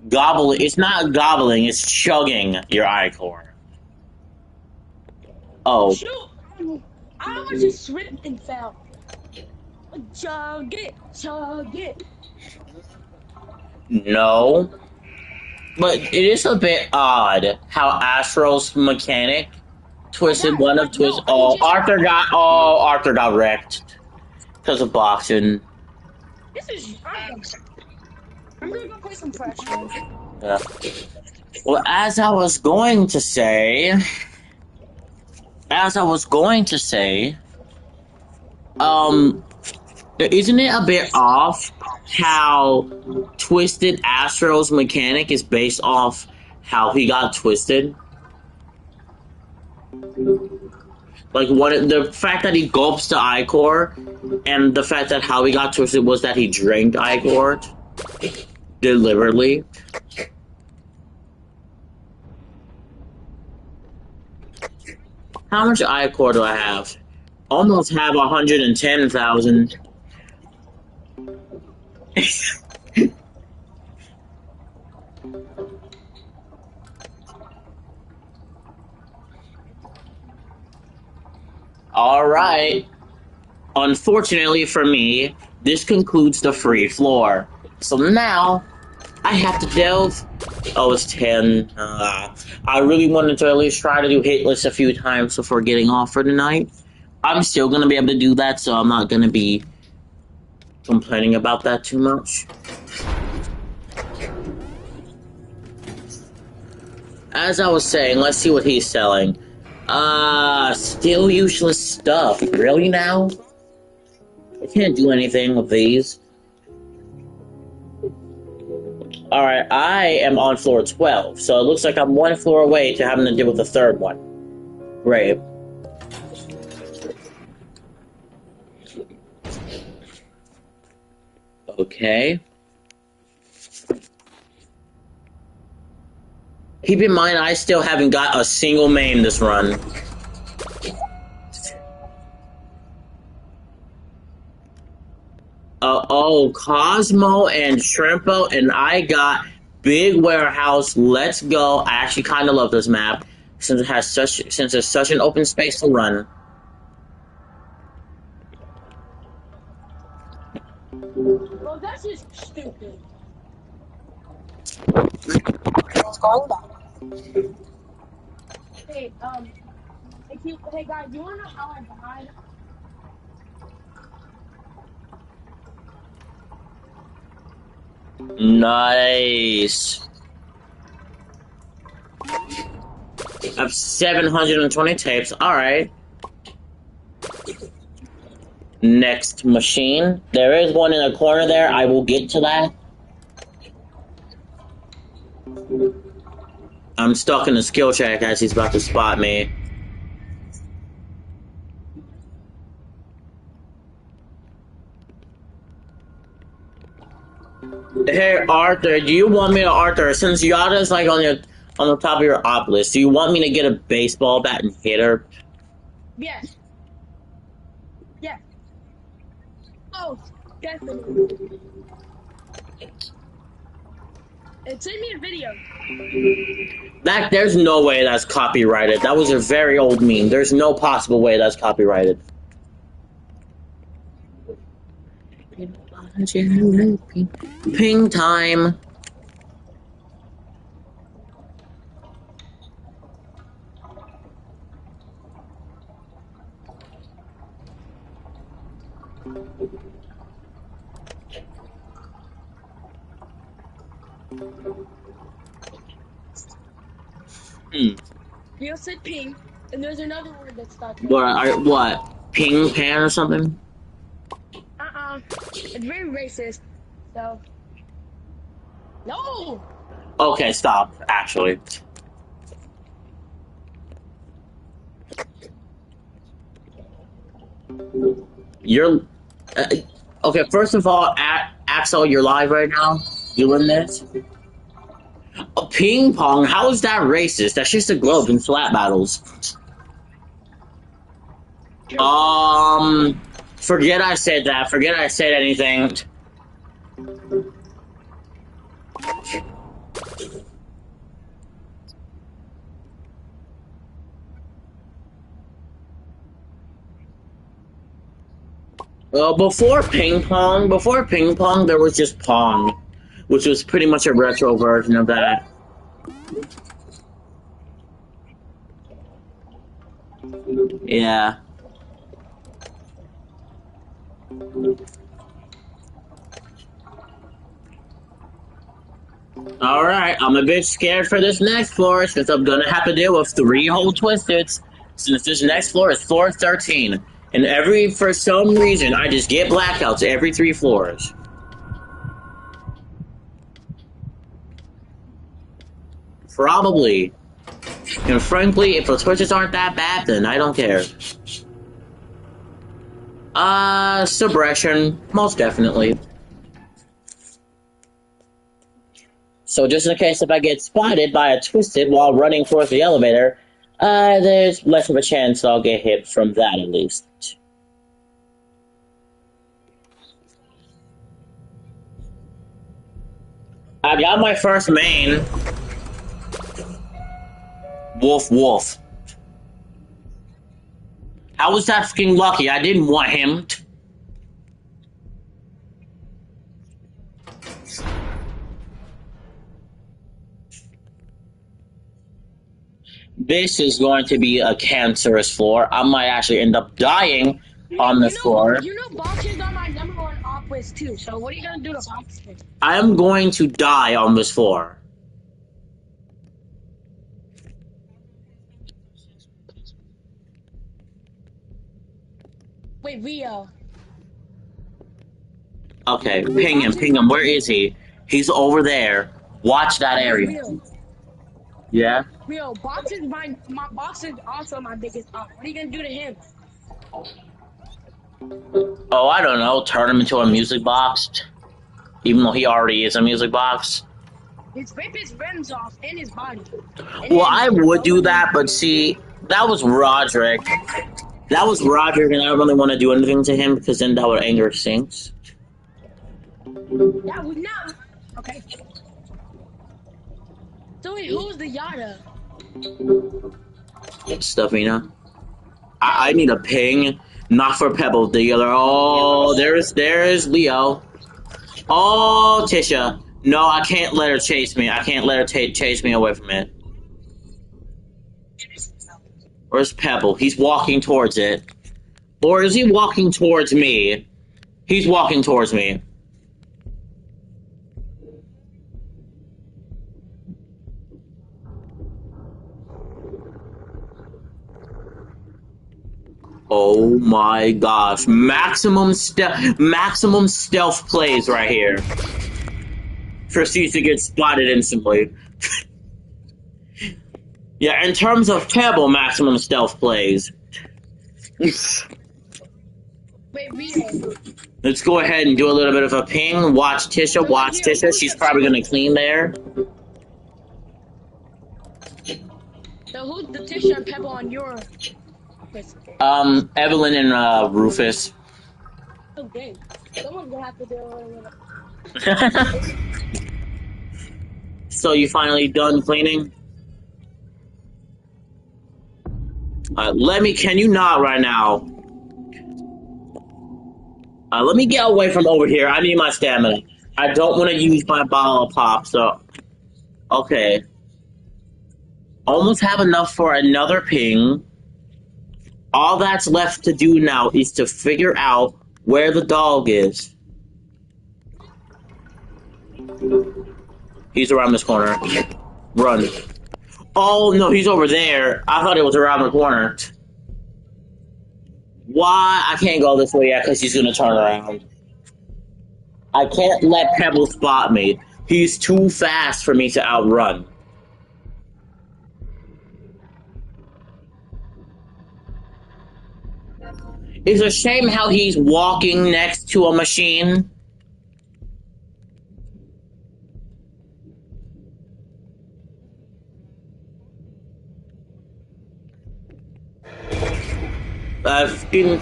Gobbling. It's not gobbling, it's chugging your I-core. Oh. Shoot! I almost just slipped and fell. Chug it, chug it. No. But it is a bit odd how Astro's mechanic twisted one of Twist. Arthur got wrecked because of boxing. This is. I'm gonna go play some pressure. Yeah. Well, as I was going to say, isn't it a bit off how Twisted Astro's mechanic is based off how he got twisted? Like, the fact that he gulps the I-core, and the fact that how he got twisted was that he drank I-core deliberately. How much I-core do I have? Almost have 110,000. Alright. Unfortunately for me, this concludes the free floor. So now, I have to delve. Oh, it's 10. I really wanted to at least try to do hitless a few times before getting off for tonight. I'm still going to be able to do that, so I'm not going to be complaining about that too much. As I was saying, let's see what he's selling. Still useless stuff. Really now? I can't do anything with these. Alright, I am on floor 12, so it looks like I'm 1 floor away to having to deal with the third one. Great. Okay. Keep in mind, I still haven't got a single main this run. Cosmo and Shrimpo, and I got Big Warehouse. Let's go. I actually kind of love this map since it's such an open space to run. Well, that's just stupid. What's going on? Hey, hey guys, you wanna know how I died? Nice. I have 720 tapes. Alright. Next machine. There is one in the corner there. I will get to that. I'm stuck in the skill check as he's about to spot me. Hey Arthur, do you want me to since Yada's like on the top of your op list, do you want me to get a baseball bat and hit her? Yes. Yeah. Oh, definitely. And send me a video. There's no way that's copyrighted. That was a very old meme. There's no possible way that's copyrighted. Ping time. You said ping, and there's another word that starts with What? Ping pan or something? It's very racist. So. No! Okay, stop, actually. You're... okay, first of all, Axel, you're live right now? Doing this? Ping pong? How is that racist? That's just a globe in slap battles. Forget I said that. Forget I said anything. Well, before ping pong, there was just Pong, which was pretty much a retro version of that. Yeah. Alright, I'm a bit scared for this next floor since I'm gonna have to deal with 3 whole Twisteds. Since this next floor is floor 13. And for some reason, I just get blackouts every 3 floors. Probably. And frankly, if the Twisteds aren't that bad, then I don't care. Suppression, most definitely. So just in case if I get spotted by a Twisted while running towards the elevator, there's less of a chance I'll get hit from that at least. I got my first main. Wolf, wolf. How was that fucking lucky? I didn't want him. This is going to be a cancerous floor. I might actually end up dying on this floor. You know boxers are my #1 op list too, so what are you gonna do to boxers? I am going to die on this floor. Wait, Rio. Okay, ping him. Where is he? He's over there. Watch that area. Rio. Yeah? Rio, boxers my boxers also my biggest op. What are you gonna do to him? Oh, I don't know. Turn him into a music box. Even though he already is a music box. Just rip his rims off and his body. Well, I would do that, but see, that was Roderick. That was Roderick, and I don't really want to do anything to him because then that would anger Sinks. That would not. Okay. So wait, who's the Yada? Stuffina. I need a ping. Not for Pebble. The other. Oh, there's Leo. Oh, Tisha. No, I can't let her chase me. I can't let her chase me away from it. Where's Pebble? He's walking towards it. Or is he walking towards me? He's walking towards me. Oh my gosh. Maximum stealth plays right here. Proceeds to get spotted instantly. Yeah, in terms of Pebble, maximum stealth plays. Wait, Rio. Let's go ahead and do a little bit of a ping. Watch Tisha. She's probably gonna clean there. So who's the Tisha and Pebble on your Christopher. Evelyn and Rufus. Okay. Someone's gonna have to do it. So you finally done cleaning? Can you not right now? Let me get away from over here. I need my stamina. I don't want to use my bottle of pop, so... Okay. Almost have enough for another ping. All that's left to do now is to figure out where the dog is. He's around this corner. Run. Oh, no, he's over there. I thought it was around the corner. Why? I can't go this way yet because he's going to turn around. I can't let Pebble spot me. He's too fast for me to outrun. It's a shame how he's walking next to a machine.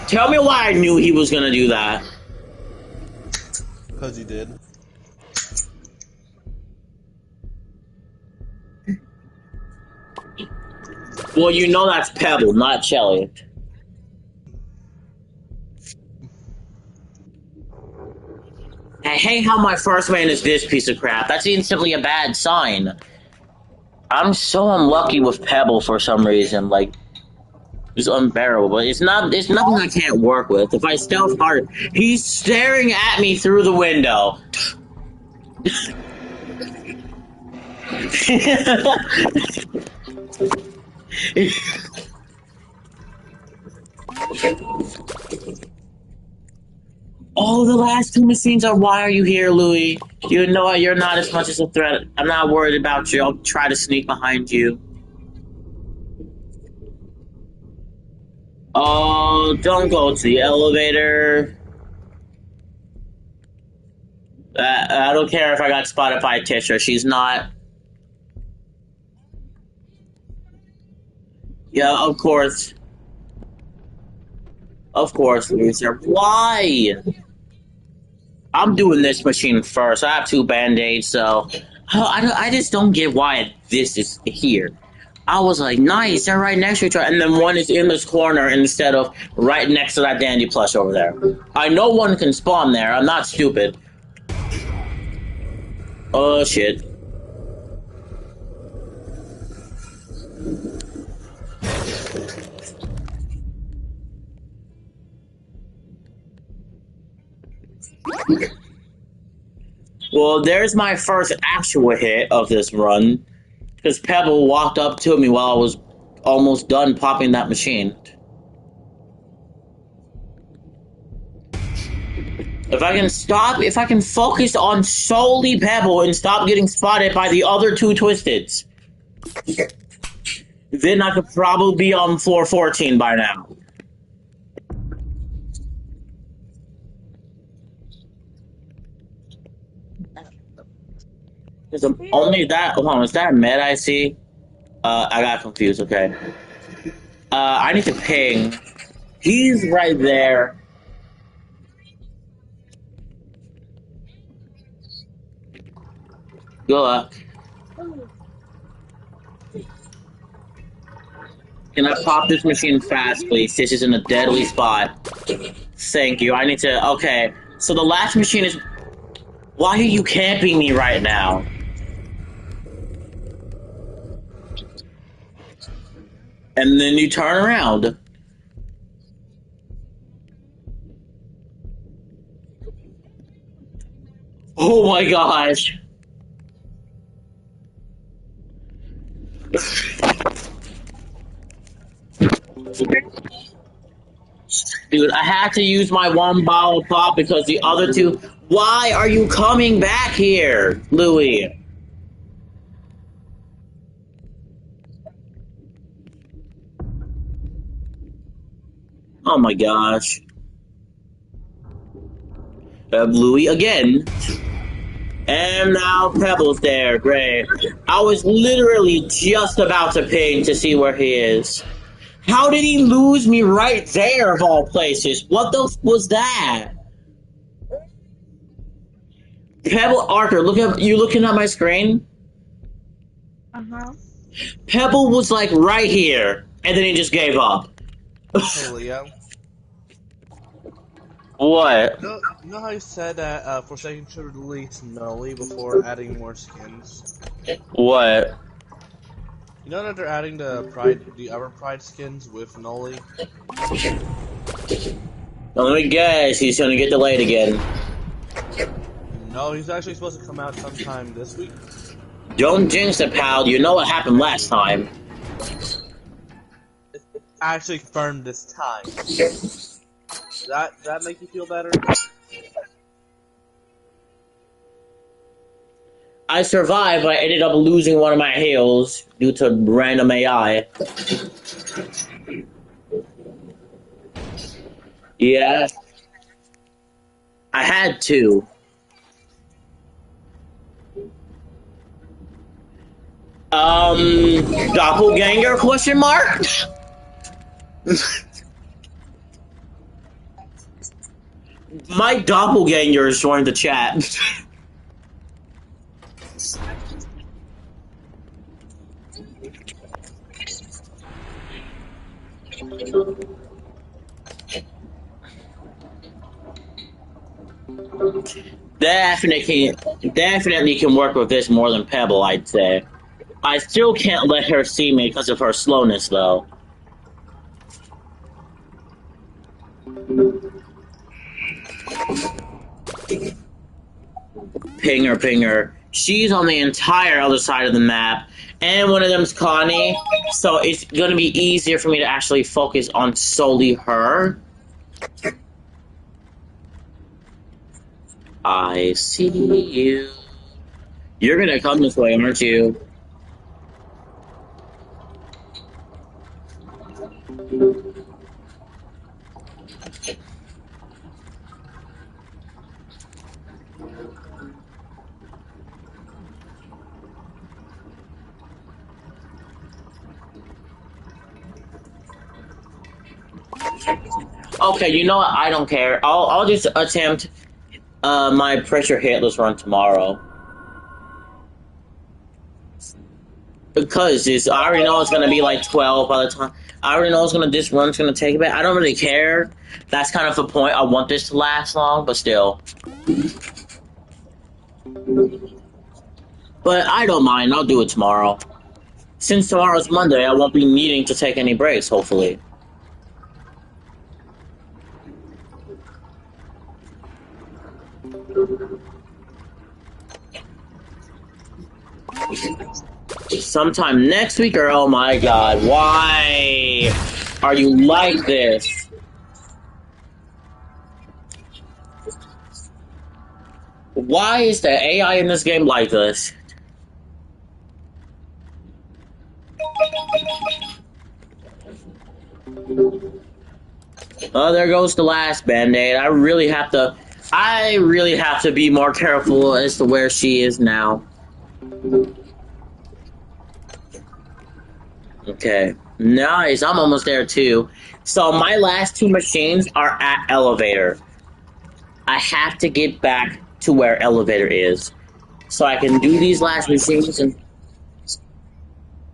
Tell me why I knew he was gonna do that. Because he did. Well, you know that's Pebble, not Shelly. I hate how my first man is this piece of crap. That's instantly a bad sign. I'm so unlucky with Pebble for some reason. Like, it's unbearable. But it's nothing I can't work with. If I stealth hard, he's staring at me through the window. Oh, the last two machines are. Why are you here, Louis? You know you're not as much as a threat. I'm not worried about you. I'll try to sneak behind you. Oh, don't go to the elevator. I don't care if I got spotted by Tisha. She's not. Yeah, of course. Of course, Loser. Why? I'm doing this machine first. I have 2 band-aids, so... I just don't get why this is here. I was like, nice, they're right next to each other, and then one is in this corner instead of right next to that dandy plush over there. I know one can spawn there. I'm not stupid. Oh, shit. Well, there's my first actual hit of this run, because Pebble walked up to me while I was almost done popping that machine. If I can focus on solely Pebble and stop getting spotted by the other 2 Twisteds, then I could probably be on floor 14 by now. Is only that? Hold on, is that med I see? I got confused. Okay. I need to ping. He's right there. Good luck. Can I pop this machine fast, please? This is in a deadly spot. Thank you. I need to. Okay. So the last machine is. Why are you camping me right now? And then you turn around. Oh my gosh. Dude, I had to use my 1 bottle of pop because the other 2... Why are you coming back here, Louis? Oh my gosh. Louis again. And now Pebble's there. Great. I was literally just about to ping to see where he is. How did he lose me right there of all places? What the f was that? Pebble Arthur, look at you looking at my screen? Uh-huh. Pebble was like right here, and then he just gave up. Hey, Leo. What? You know how you said that Forsaken should release Noli before adding more skins? What? You know that they're adding the other Pride skins with Noli? Let me guess, he's gonna get delayed again. No, he's actually supposed to come out sometime this week. Don't jinx it, pal. You know what happened last time. It's actually confirmed this time. That make you feel better? I survived, but I ended up losing one of my heals due to random AI. Yeah. I had to. Doppelganger question mark? My doppelganger is joined the chat. Definitely can work with this more than Pebble, I'd say. I still can't let her see me because of her slowness, though. Pinger, pinger. She's on the entire other side of the map, and one of them's Connie, so it's gonna be easier for me to actually focus on solely her. I see you. You're gonna come this way, aren't you? Okay, you know what? I don't care. I'll just attempt my pressure hitless run tomorrow. Because I already know it's gonna be like 12 by the time. I already know this run's gonna take a bit. I don't really care. That's kind of the point. I want this to last long, but still. But I don't mind. I'll do it tomorrow. Since tomorrow's Monday, I won't be needing to take any breaks, hopefully. Sometime next week, or oh my god, why are you like this? Why is the AI in this game like this? Oh, there goes the last Band-Aid. I really have to be more careful as to where she is now. Okay. Nice, I'm almost there too. So my last two machines are at elevator. I have to get back to where elevator is. So I can do these last machines and...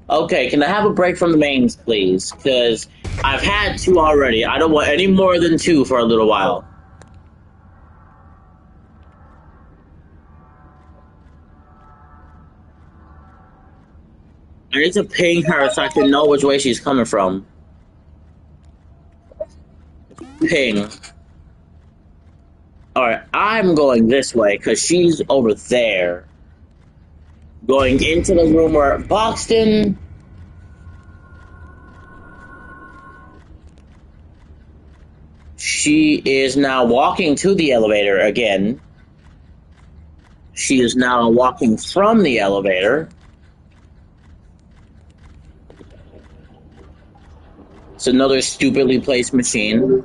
Okay, can I have a break from the mains, please? Because I've had two already. I don't want any more than two for a little while. I need to ping her so I can know which way she's coming from. Ping. Alright, I'm going this way because she's over there. Going into the room where Boxton... She is now walking to the elevator again. She is now walking from the elevator. It's another stupidly placed machine.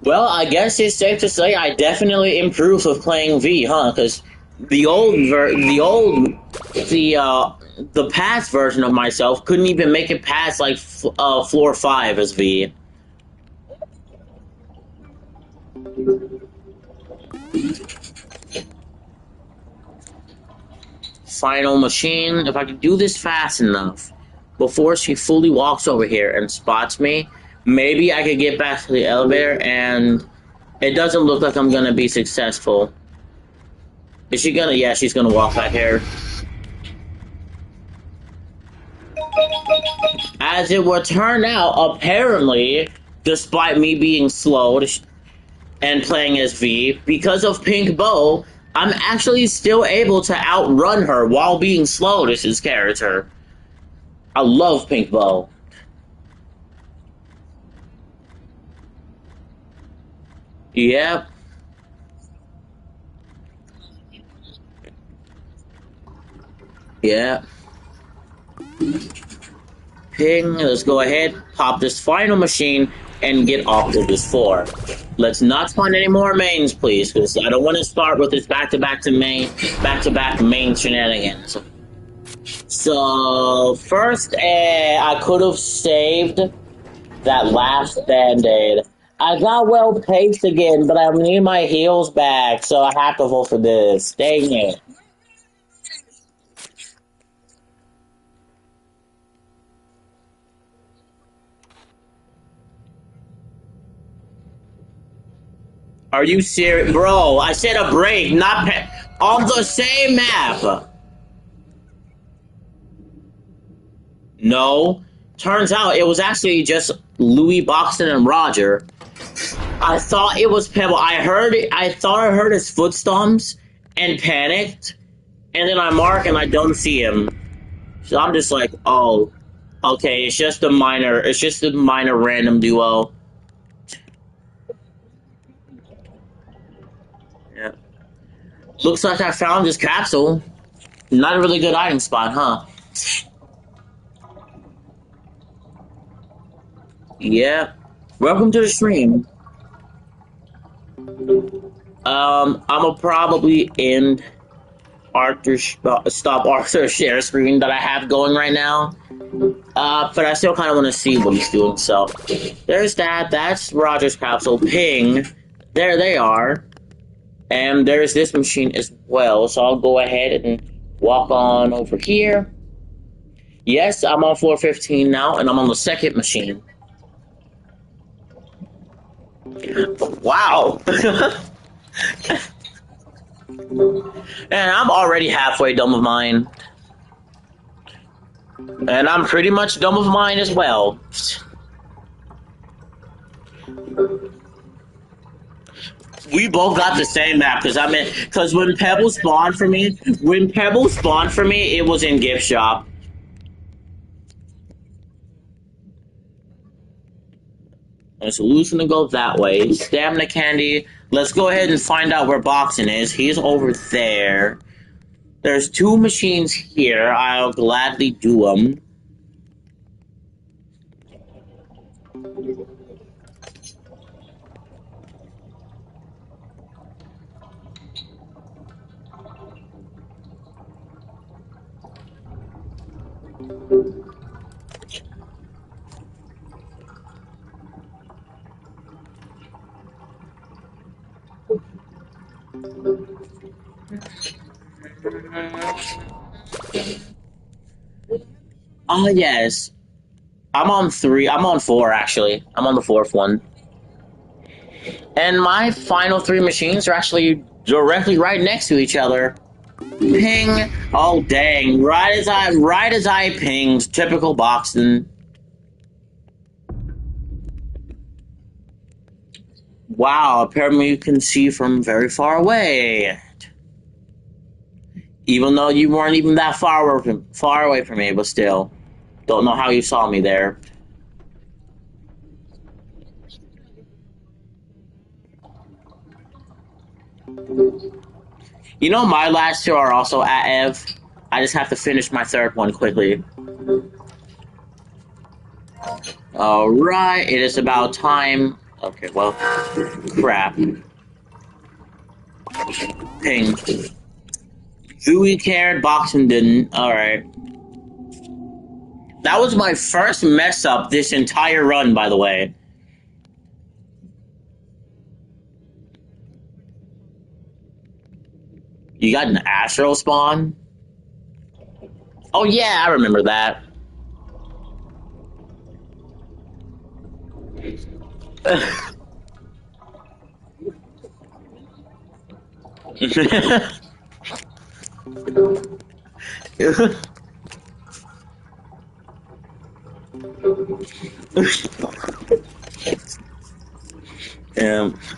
Well, I guess it's safe to say I definitely improved with playing V, huh? Because the past version of myself couldn't even make it past like floor 5 as V. Final machine. If I could do this fast enough before she fully walks over here and spots me, maybe I could get back to the elevator, and it doesn't look like I'm gonna be successful. Is she gonna? Yeah, she's gonna walk back here. As it would turn out, apparently, despite me being slowed and playing as V, because of Pink Bow, I'm actually still able to outrun her while being slowed as his character. I love Pink Bow. Yep. Yeah. Ping, let's go ahead, pop this final machine, and get off to this floor. Let's not find any more mains, please, because I don't want to start with this back-to-back main shenanigans. So, first, I could have saved that last Band-Aid. I got well paced again, but I need my heals back, so I have to vote for this. Dang it. Are you serious? Bro, I said a break, not on the same map. No. Turns out it was actually just Louis, Boxton, and Roger. I thought it was Pebble. I thought I heard his footsteps and panicked. And then I mark and I don't see him. So I'm just like, oh, okay, it's just a minor random duo. Yeah. Looks like I found this capsule. Not a really good item spot, huh? Yeah. Welcome to the stream. I'ma probably end stop Arthur's share screen that I have going right now. But I still kind of want to see what he's doing. So there's that. That's Roger's capsule. Ping. There they are. And there's this machine as well. So I'll go ahead and walk on over here. Yes, I'm on floor 15 now, and I'm on the second machine. Wow. And I'm already halfway done with mine. And I'm pretty much done with mine as well. We both got the same map, because when Pebble spawned for me, it was in gift shop. And so Lou's gonna go that way. Stamina candy. Let's go ahead and find out where Boxing is. He's over there. There's 2 machines here. I'll gladly do them. Oh, yes. I'm on 3. I'm on 4, actually. I'm on the 4th one. And my final 3 machines are actually directly right next to each other. Ping. Oh, dang. Right as I pinged. Typical Boxton. Wow, apparently you can see from very far away. Even though you weren't even that far away from me, but still. Don't know how you saw me there. You know, my last 2 are also at Ev. I just have to finish my 3rd one quickly. Alright, it is about time Okay, well, crap. Ping. Dewey cared, Boxing didn't. Alright. That was my first mess up this entire run, by the way. You got an Astro spawn? Oh yeah, I remember that.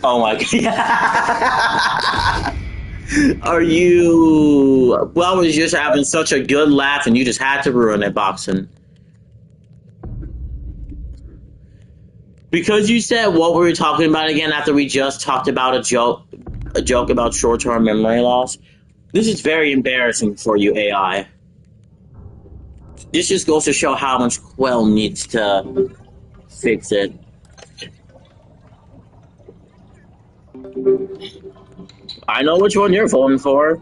Oh my god. Are you... Well, I was just having such a good laugh and you just had to ruin it, Boxing. Because you said what were we talking about again after we just talked about a joke about short-term memory loss? This is very embarrassing for you, AI. This just goes to show how much Quell needs to fix it. I know which one you're voting for.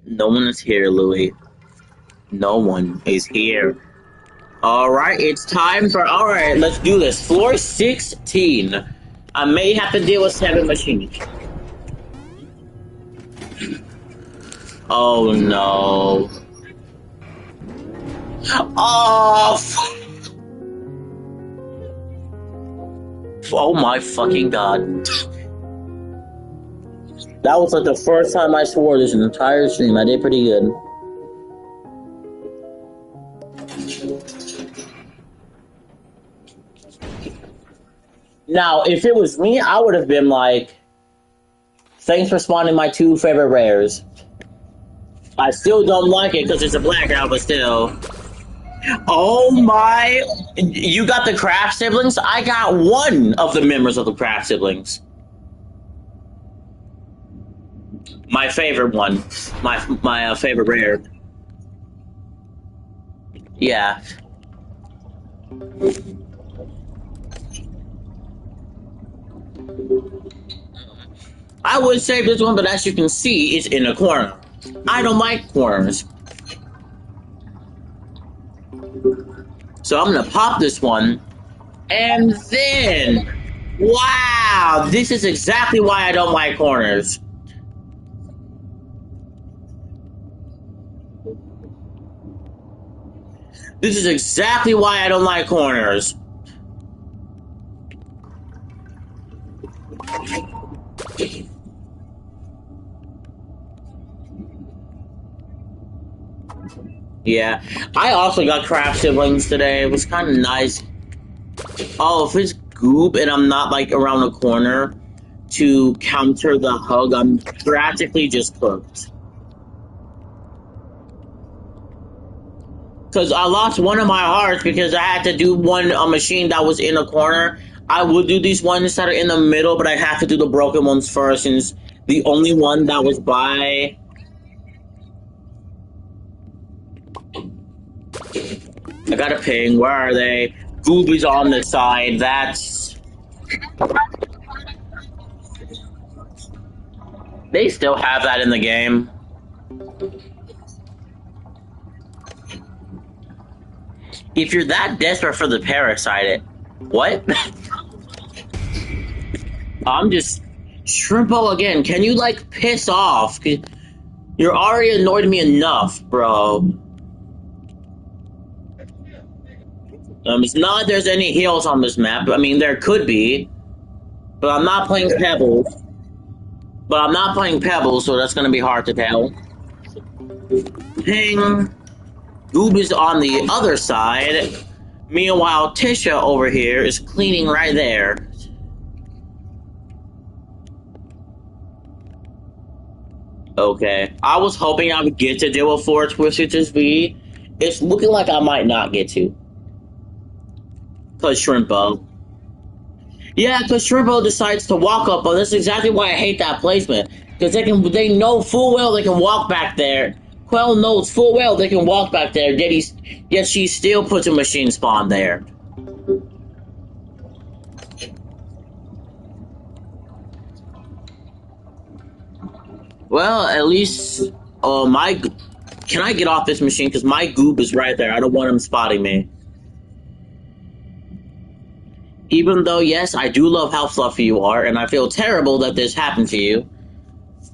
No one is here, Louis. No one is here. Alright, it's time for... Alright, let's do this. Floor 16. I may have to deal with 7 machines. Oh no. Oh, oh my fucking god. That was like the first time I swore this entire stream. I did pretty good. Now, if it was me, I would have been like, thanks for spawning my 2 favorite rares. I still don't like it because it's a blackout, but still. Oh my... You got the Craft Siblings? I got one of the members of the Craft Siblings. My favorite one. My favorite rare. Yeah. I would save this one, but as you can see, it's in a corner. I don't like corners. So I'm gonna pop this one. And then... Wow! This is exactly why I don't like corners. This is exactly why I don't like corners. Yeah, I also got Craft Siblings today. It was kind of nice. Oh, if it's Goob and I'm not like around the corner to counter the hug, I'm practically just cooked. Because I lost one of my hearts because I had to do a machine that was in a corner. I would do these ones that are in the middle, but I have to do the broken ones first since the only one that was by... I got a ping. Where are they? Goob is on the side. That's... They still have that in the game. If you're that desperate for the parasite, what? I'm just... Shrimpo again, can you, like, piss off? You're already annoyed me enough, bro. It's not there's any heals on this map. I mean, there could be. But I'm not playing Pebbles. So that's gonna be hard to tell. Ping. Goob is on the other side. Meanwhile, Tisha over here is cleaning right there. Okay. I was hoping I would get to deal with 4 Twisted V. It's looking like I might not get to. Cause Shrimpo. Yeah, cause Shrimpo decides to walk up, but that's exactly why I hate that placement. Because they know full well they can walk back there. Quell knows full well they can walk back there, yet she still puts a machine spawn there. Well, at least, can I get off this machine? Because my goob is right there. I don't want him spotting me. Even though, yes, I do love how fluffy you are, and I feel terrible that this happened to you,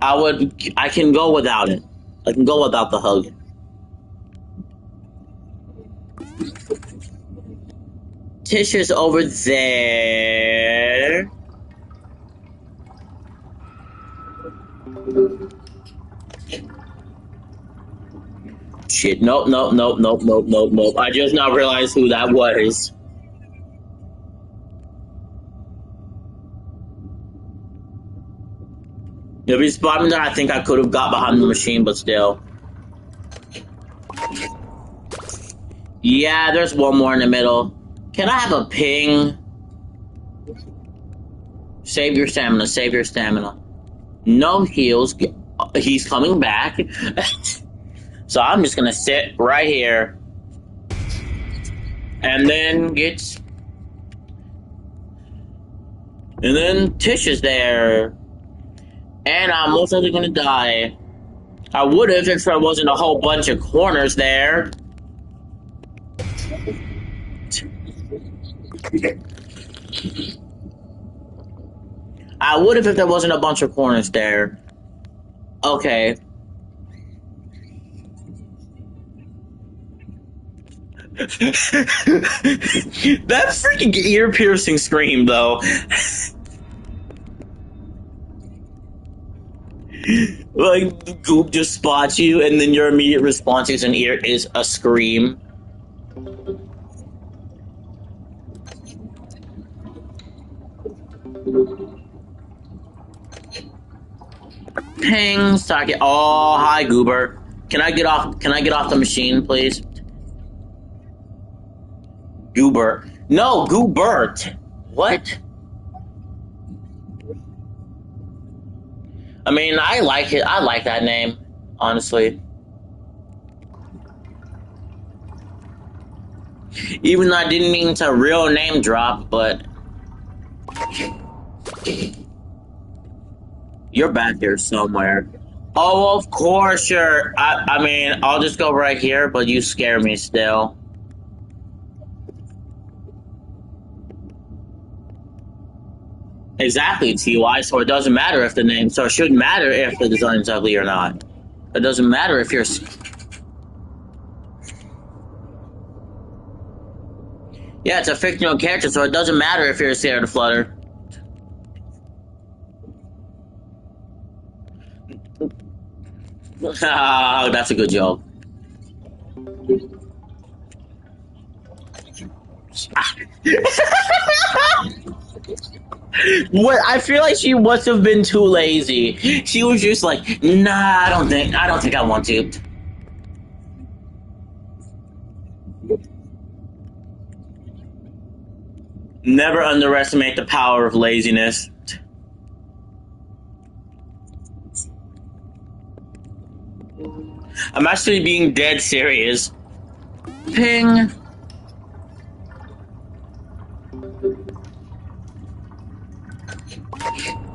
I can go without it. I can go without the hug. Tish is over there. Shit, nope. I just now realized who that was. If he spotted me there, I think I could have got behind the machine, but still. Yeah, there's one more in the middle. Can I have a ping? Save your stamina, save your stamina. No heals. He's coming back. So I'm just gonna sit right here. And then And then Tish is there. And I'm most likely gonna die. I would have if there wasn't a whole bunch of corners there. I would have if there wasn't a bunch of corners there. Okay. That freaking ear-piercing scream, though. Like, the goop just spots you, and then your immediate response is is a scream. Ping, socket. Oh, hi, Goober. Can I get off the machine, please? Goober. No, Goobert. What? I mean, I like it. I like that name, honestly. Even though I didn't mean to real name drop, but you're back here somewhere. Oh, of course you're. I mean, I'll just go right here, but you scare me still. Exactly, TY, so it doesn't matter if the name, so it shouldn't matter if the design's ugly or not. It doesn't matter if you're... Yeah, it's a fictional character, so it doesn't matter if you're scared of Flutter. Ah, that's a good joke. What? I feel like she must have been too lazy. She was just like, nah, I don't think I want to. Never underestimate the power of laziness. I'm actually being dead serious. Ping.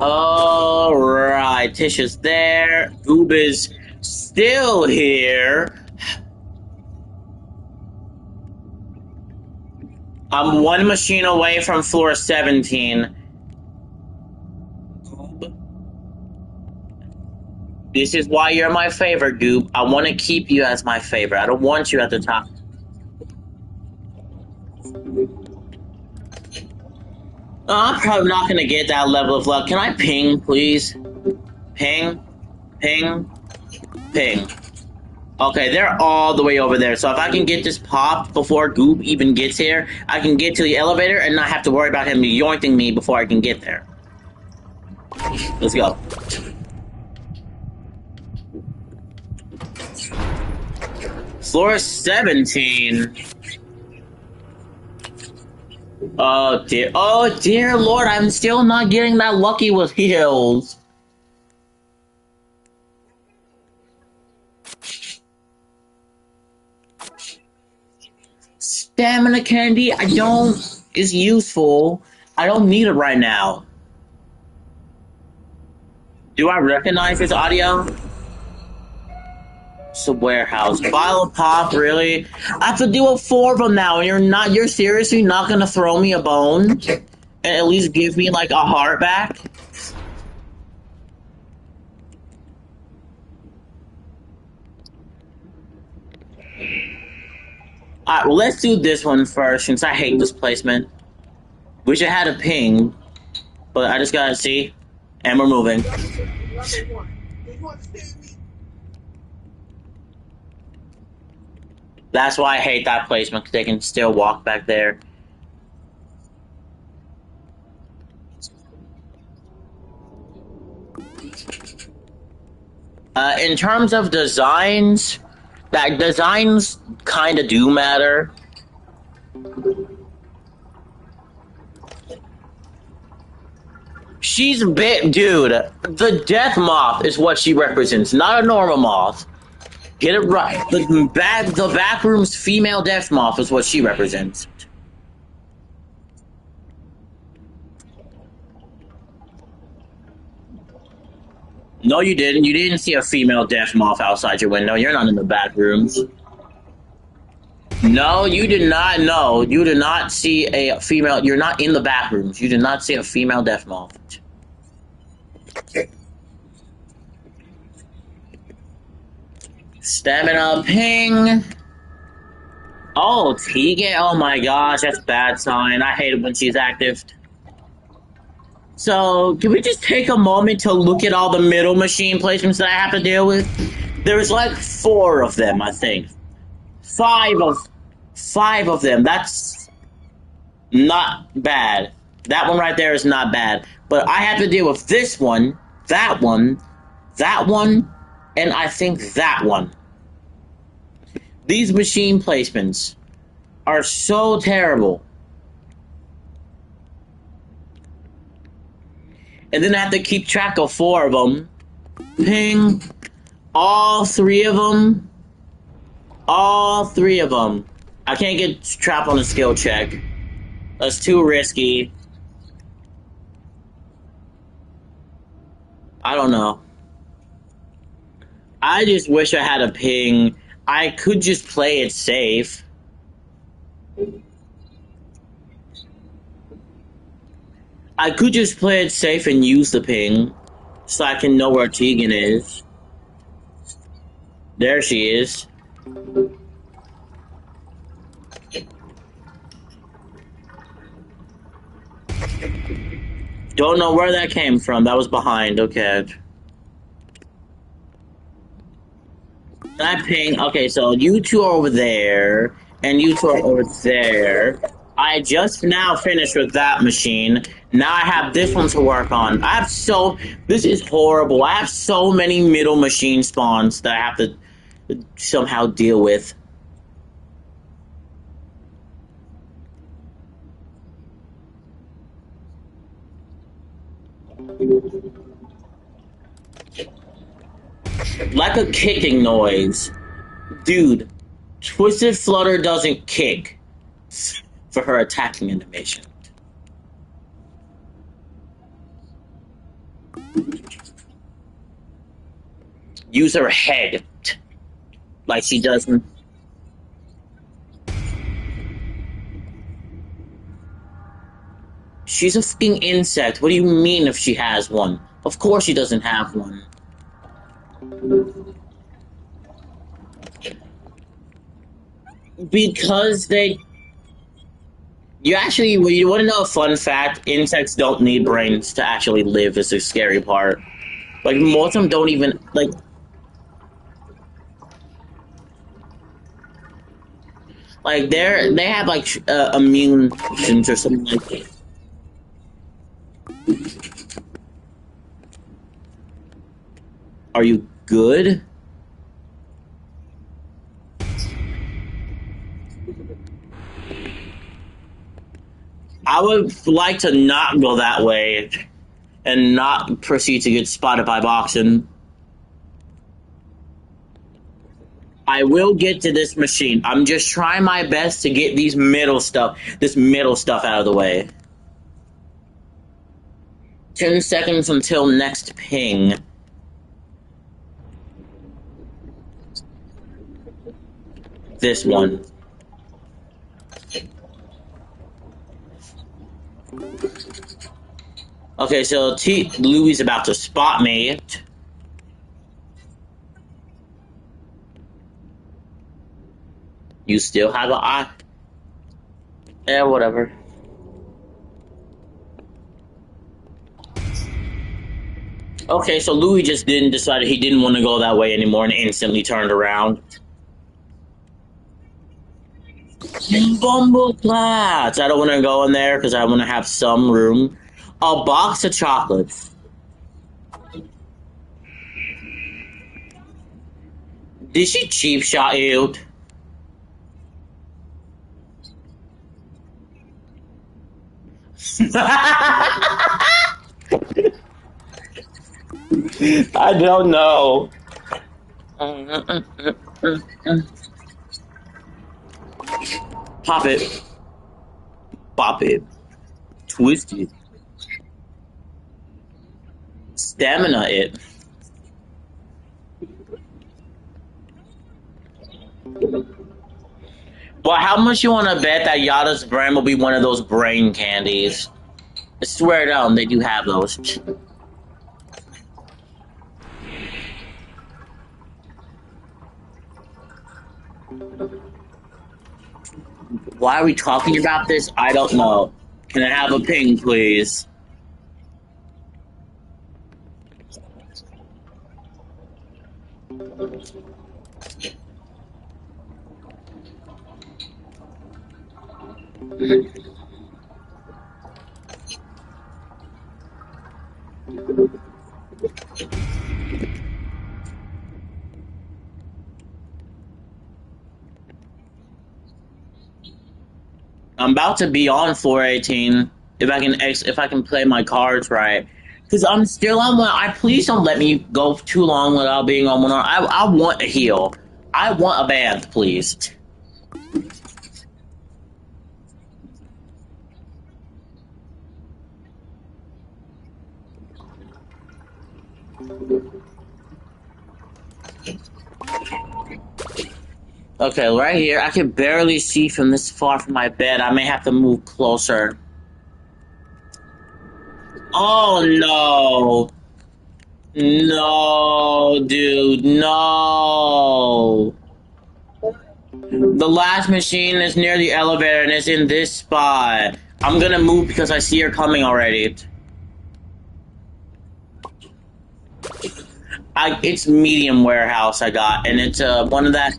Alright, Tish is there. Goob is still here. I'm one machine away from floor 17. Goob. This is why you're my favorite, Goob. I want to keep you as my favorite. I don't want you at the top. I'm probably not going to get that level of luck. Can I ping, please? Ping? Ping? Ping. Okay, they're all the way over there. So if I can get this popped before Goop even gets here, I can get to the elevator and not have to worry about him yoinking me before I can get there. Let's go. Floor 17. Oh dear Lord, I'm still not getting that lucky with heals. stamina candy. I don't is useful. I don't need it right now. Do I recognize this audio? It's a warehouse. Bottle of pop, really? I have to deal with 4 of them now, and you're seriously not gonna throw me a bone? And at least give me, like, a heart back? Alright, well, let's do this one first, since I hate this placement. Wish I had a ping, but I just gotta see. And we're moving. That's why I hate that placement, because they can still walk back there. In terms of designs, designs kind of do matter. She's a bit, dude. The death moth is what she represents, not a normal moth. Get it right. The backroom's female death moth is what she represents. No, you didn't. You didn't see a female death moth outside your window. You're not in the back rooms. No, you did not. No, you did not see a female. You're not in the back rooms. You did not see a female death moth. Stamina ping. Oh, Tegan. Oh my gosh, that's a bad sign. I hate it when she's active. So, can we just take a moment to look at all the middle machine placements that I have to deal with? There's like 4 of them, I think. 5 of them. That's not bad. That one right there is not bad. But I have to deal with this one, that one, and I think that one. These machine placements are so terrible. And then I have to keep track of 4 of them. Ping. All 3 of them. All 3 of them. I can't get trapped on a skill check. That's too risky. I don't know. I just wish I had a ping. I could just play it safe. I could just play it safe and use the ping, so I can know where Tegan is. There she is. Don't know where that came from. That was behind. Okay. I ping. Okay, so you 2 are over there, and you 2 are over there. I just now finished with that machine. Now I have this one to work on. This is horrible. I have so many middle machine spawns that I have to somehow deal with. Like a kicking noise. Dude, Twisted Flutter doesn't kick for her attacking animation. Use her head like she doesn't. She's a fucking insect. What do you mean if she has one? Of course she doesn't have one. Because you want to know a fun fact? Insects don't need brains to actually live, is the scary part. Like, most of them don't even, like... Like, they have, like, immune systems or something like that. Are you good? I would like to not go that way and not proceed to get spotted by Boxen. I will get to this machine. I'm just trying my best to get this middle stuff out of the way. 10 seconds until next ping. This one. Okay, so Louie's about to spot me. You still have an eye? Yeah, whatever. Okay, so Louis just decided he didn't want to go that way anymore and instantly turned around. Bumbleplats! I don't want to go in there because I want to have some room. A box of chocolates. Did she cheap shot you? I don't know. Pop it. Pop it. Twist it. Stamina it. Well, how much you want to bet that Yada's brand will be one of those brain candies? I swear down, they do have those. Why are we talking about this? I don't know. Can I have a ping, please? I'm about to be on 418 if I can play my cards right. Cause I'm still on one. Please don't let me go too long without being on one. I want a heal. I want a band, please. Okay, right here. I can barely see from this far from my bed. I may have to move closer. Oh, no. No, dude. No. The last machine is near the elevator and it's in this spot. I'm gonna move because I see her coming already. It's medium warehouse I got, and it's one of that...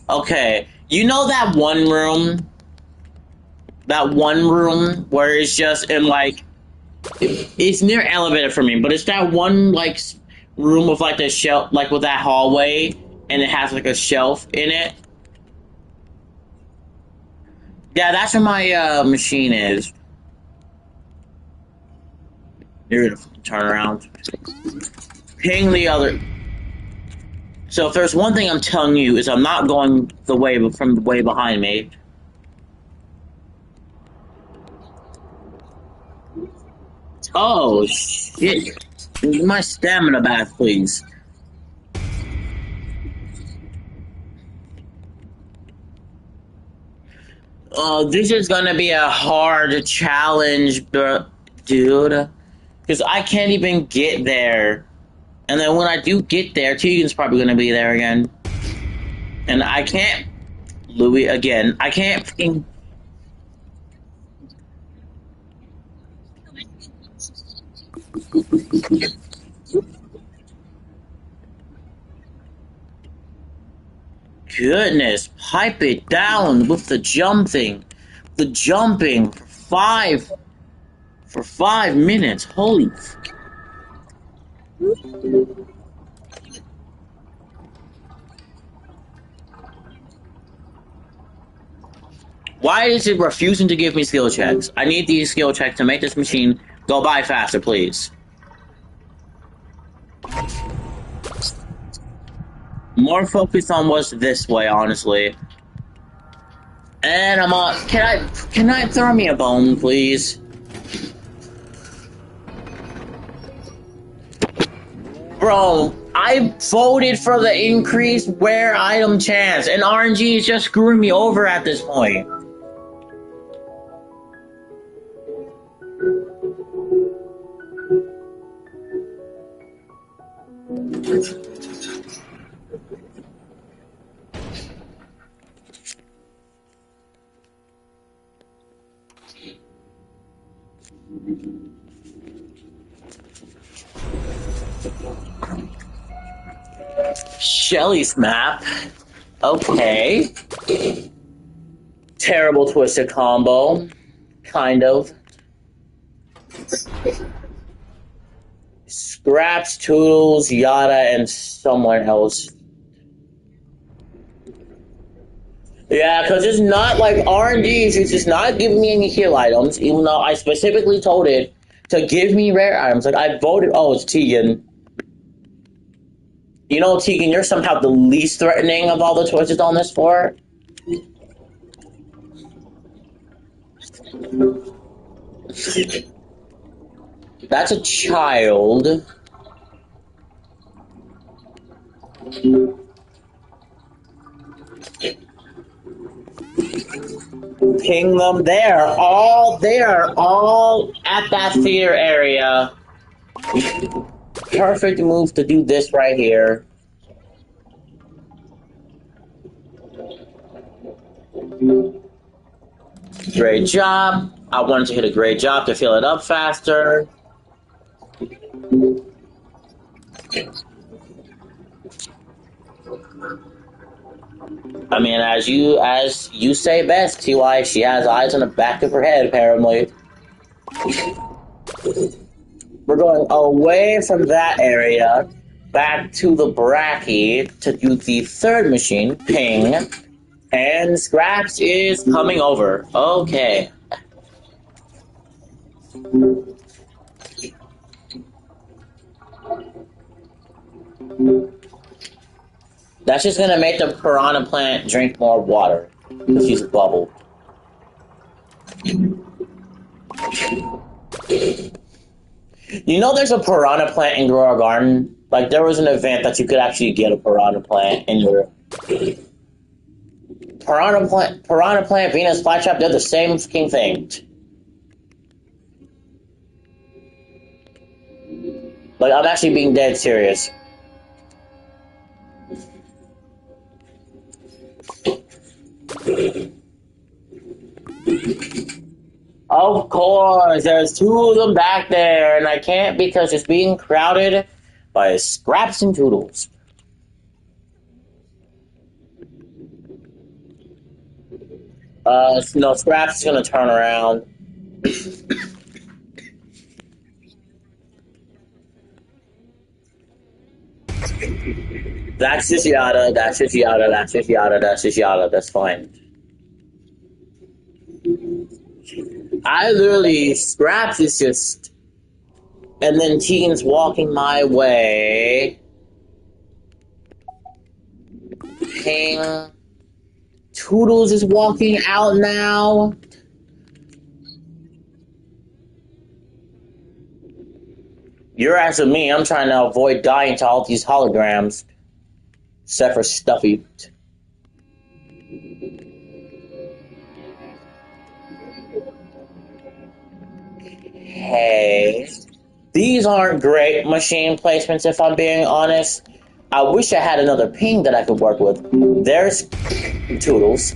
Okay, you know that one room? That one room where it's just in, like... It's near elevator for me, but it's that one, like, room with, like, the shelf, like, with that hallway, and it has, like, a shelf in it. Yeah, that's where my, machine is. You're gonna turn around. Ping the other... So if there's one thing I'm telling you is I'm not going from the way behind me. Oh shit! My stamina back, please. Oh, this is gonna be a hard challenge, dude. Because I can't even get there. And then when I do get there, Tegan's probably gonna be there again. And I can't... Louis, again. I can't fucking... Goodness, pipe it down with the jumping. The jumping for 5 minutes. Holy... Why is it refusing to give me skill checks? I need these skill checks to make this machine go by faster, please. More focused on what's this way, honestly. And I'm on. Can I throw me a bone, please? Bro, I voted for the increased rare item chance, and RNG is just screwing me over at this point. Shelly's map. Okay. Terrible twisted combo. Kind of. Scraps, Toodles, Yada, and someone else. Yeah, because it's not like R&D, it's just not giving me any heal items, even though I specifically told it to give me rare items. Like, I voted, oh, it's Tegan. You know, Tegan, you're somehow the least threatening of all the choices on this floor. That's a child. Ping them there, all at that theater area. Perfect move to do this right here. Great job. I wanted to hit a great job to fill it up faster. I mean, as you say best, TY, she has eyes on the back of her head, apparently. We're going away from that area, back to the Bracky to do the third machine, ping, and Scraps is coming over. Okay. That's just gonna make the piranha plant drink more water, because she's a bubble. You know there's a piranha plant in Grower Garden? Like, there was an event that you could actually get a piranha plant in your... Piranha plant, Venus flytrap, they're the same fucking thing. Like, I'm actually being dead serious. Of course, there's two of them back there, and I can't because it's being crowded by Scraps and Toodles. No, Scraps is gonna turn around. That's just Yada, that's just Yada, that's just Yada, that's just Yada, that's fine. I literally, Scraps is just... And then Tegan's walking my way. Ping. Toodles is walking out now. You're asking me, I'm trying to avoid dying to all these holograms. Except for Stuffy. Hey. These aren't great machine placements, if I'm being honest. I wish I had another ping that I could work with. There's Toodles.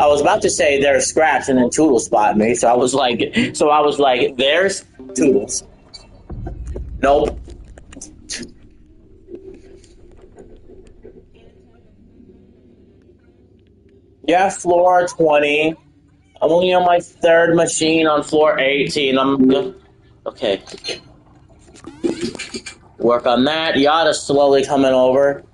I was about to say there's Scraps, and then Toodles spot me, so I was like, there's Toodles. Nope. Yeah, floor 20. I'm only on my third machine on floor 18. Okay. Work on that. Yada's slowly coming over.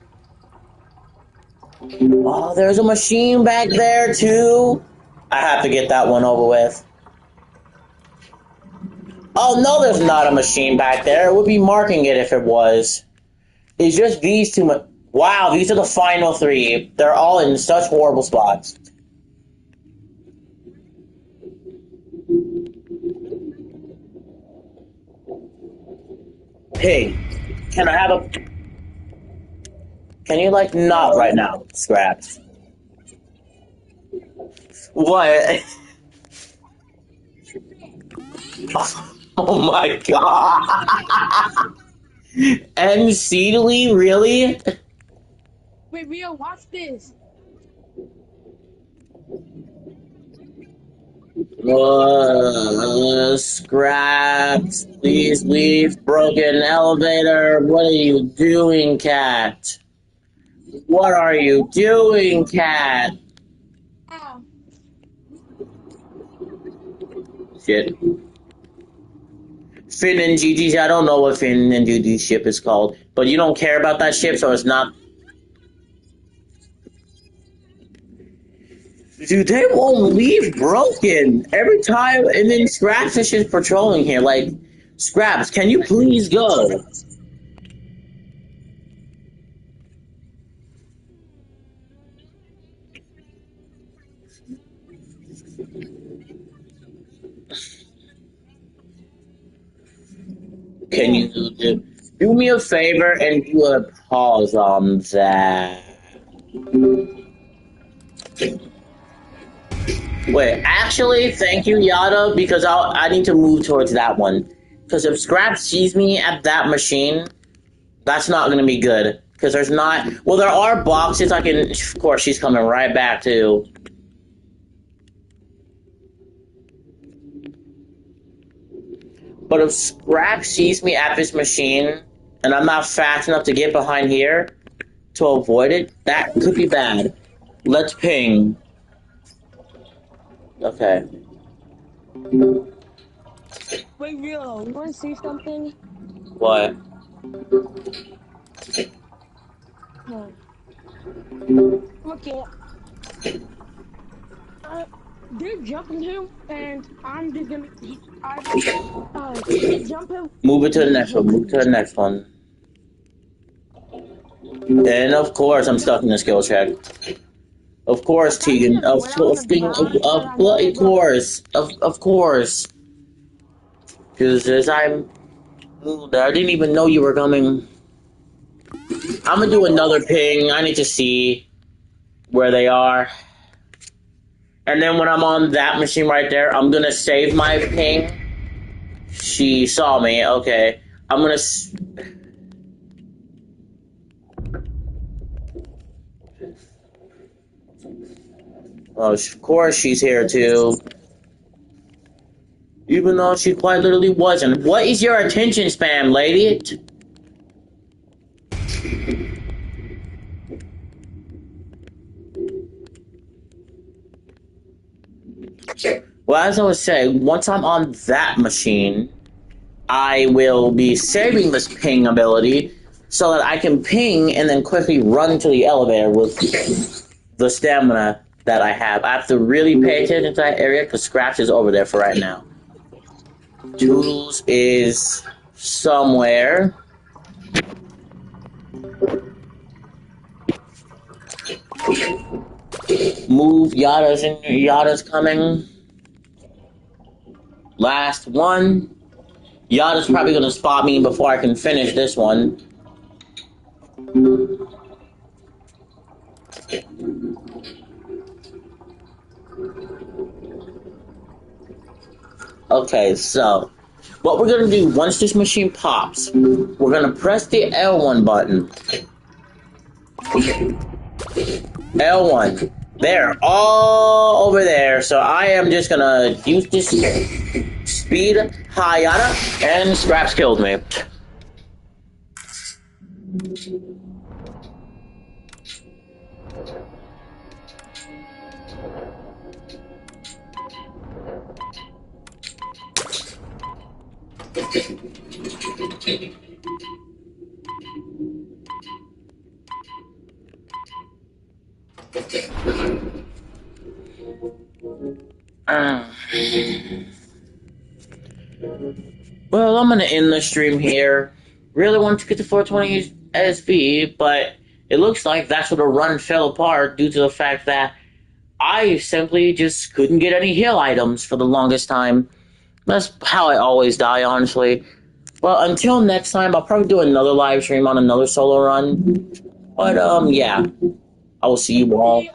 Oh, there's a machine back there, too. I have to get that one over with. Oh, no, there's not a machine back there. It would be marking it if it was. It's just these two. Wow, these are the final three. They're all in such horrible spots. Hey, can I have a... Can you, like, not right now, Scraps? What? Oh my god! And Seedly, really? Wait, Rio, watch this. Scraps, please leave. Broken elevator. What are you doing, cat? What are you doing, cat? Ow. Shit. Finn and Gigi's. I don't know what Finn and Gigi's ship is called, but you don't care about that ship, so it's not. Dude, they won't leave broken every time, and then Scraps is just patrolling here. Like, Scraps, can you please go? Can you do me a favor and do a pause on that? Wait, actually, thank you, Yada, because I need to move towards that one. Because if Scrap sees me at that machine, that's not going to be good. Because there's not... Well, there are boxes I can... Of course, she's coming right back, too. But if Scrap sees me at this machine, and I'm not fast enough to get behind here to avoid it, that could be bad. Let's ping. Okay. Wait, Rio, you want to see something? What? No. Okay. They're jumping him, and I'm just gonna. Jump him. Move it to the next one. Move to the next one. And of course, I'm stuck in the skill check. Of course, Tegan. Of course. Because as I didn't even know you were coming. I'm gonna do another ping. I need to see where they are. And then when I'm on that machine right there, I'm gonna save my ping. She saw me. Okay. I'm gonna... Oh, of course she's here too. Even though she quite literally wasn't. What is your attention span, lady? Well, as I was saying, once I'm on that machine, I will be saving this ping ability so that I can ping and then quickly run to the elevator with the stamina that I have. I have to really pay attention to that area because Scraps is over there for right now. Toodles is somewhere. Move, Yada's coming. Last one. Yada's probably gonna spot me before I can finish this one. Okay, so what we're gonna do once this machine pops, we're gonna press the L1 button. L1. There, all over there. So I am just gonna use this speed Hayata, and Scraps killed me. Well, I'm gonna end the stream here. Really want to get to 420 SV, but it looks like that's where the run fell apart due to the fact that I simply just couldn't get any heal items for the longest time. That's how I always die, honestly. Well, until next time, I'll probably do another live stream on another solo run. But, yeah. I will see you all. Okay,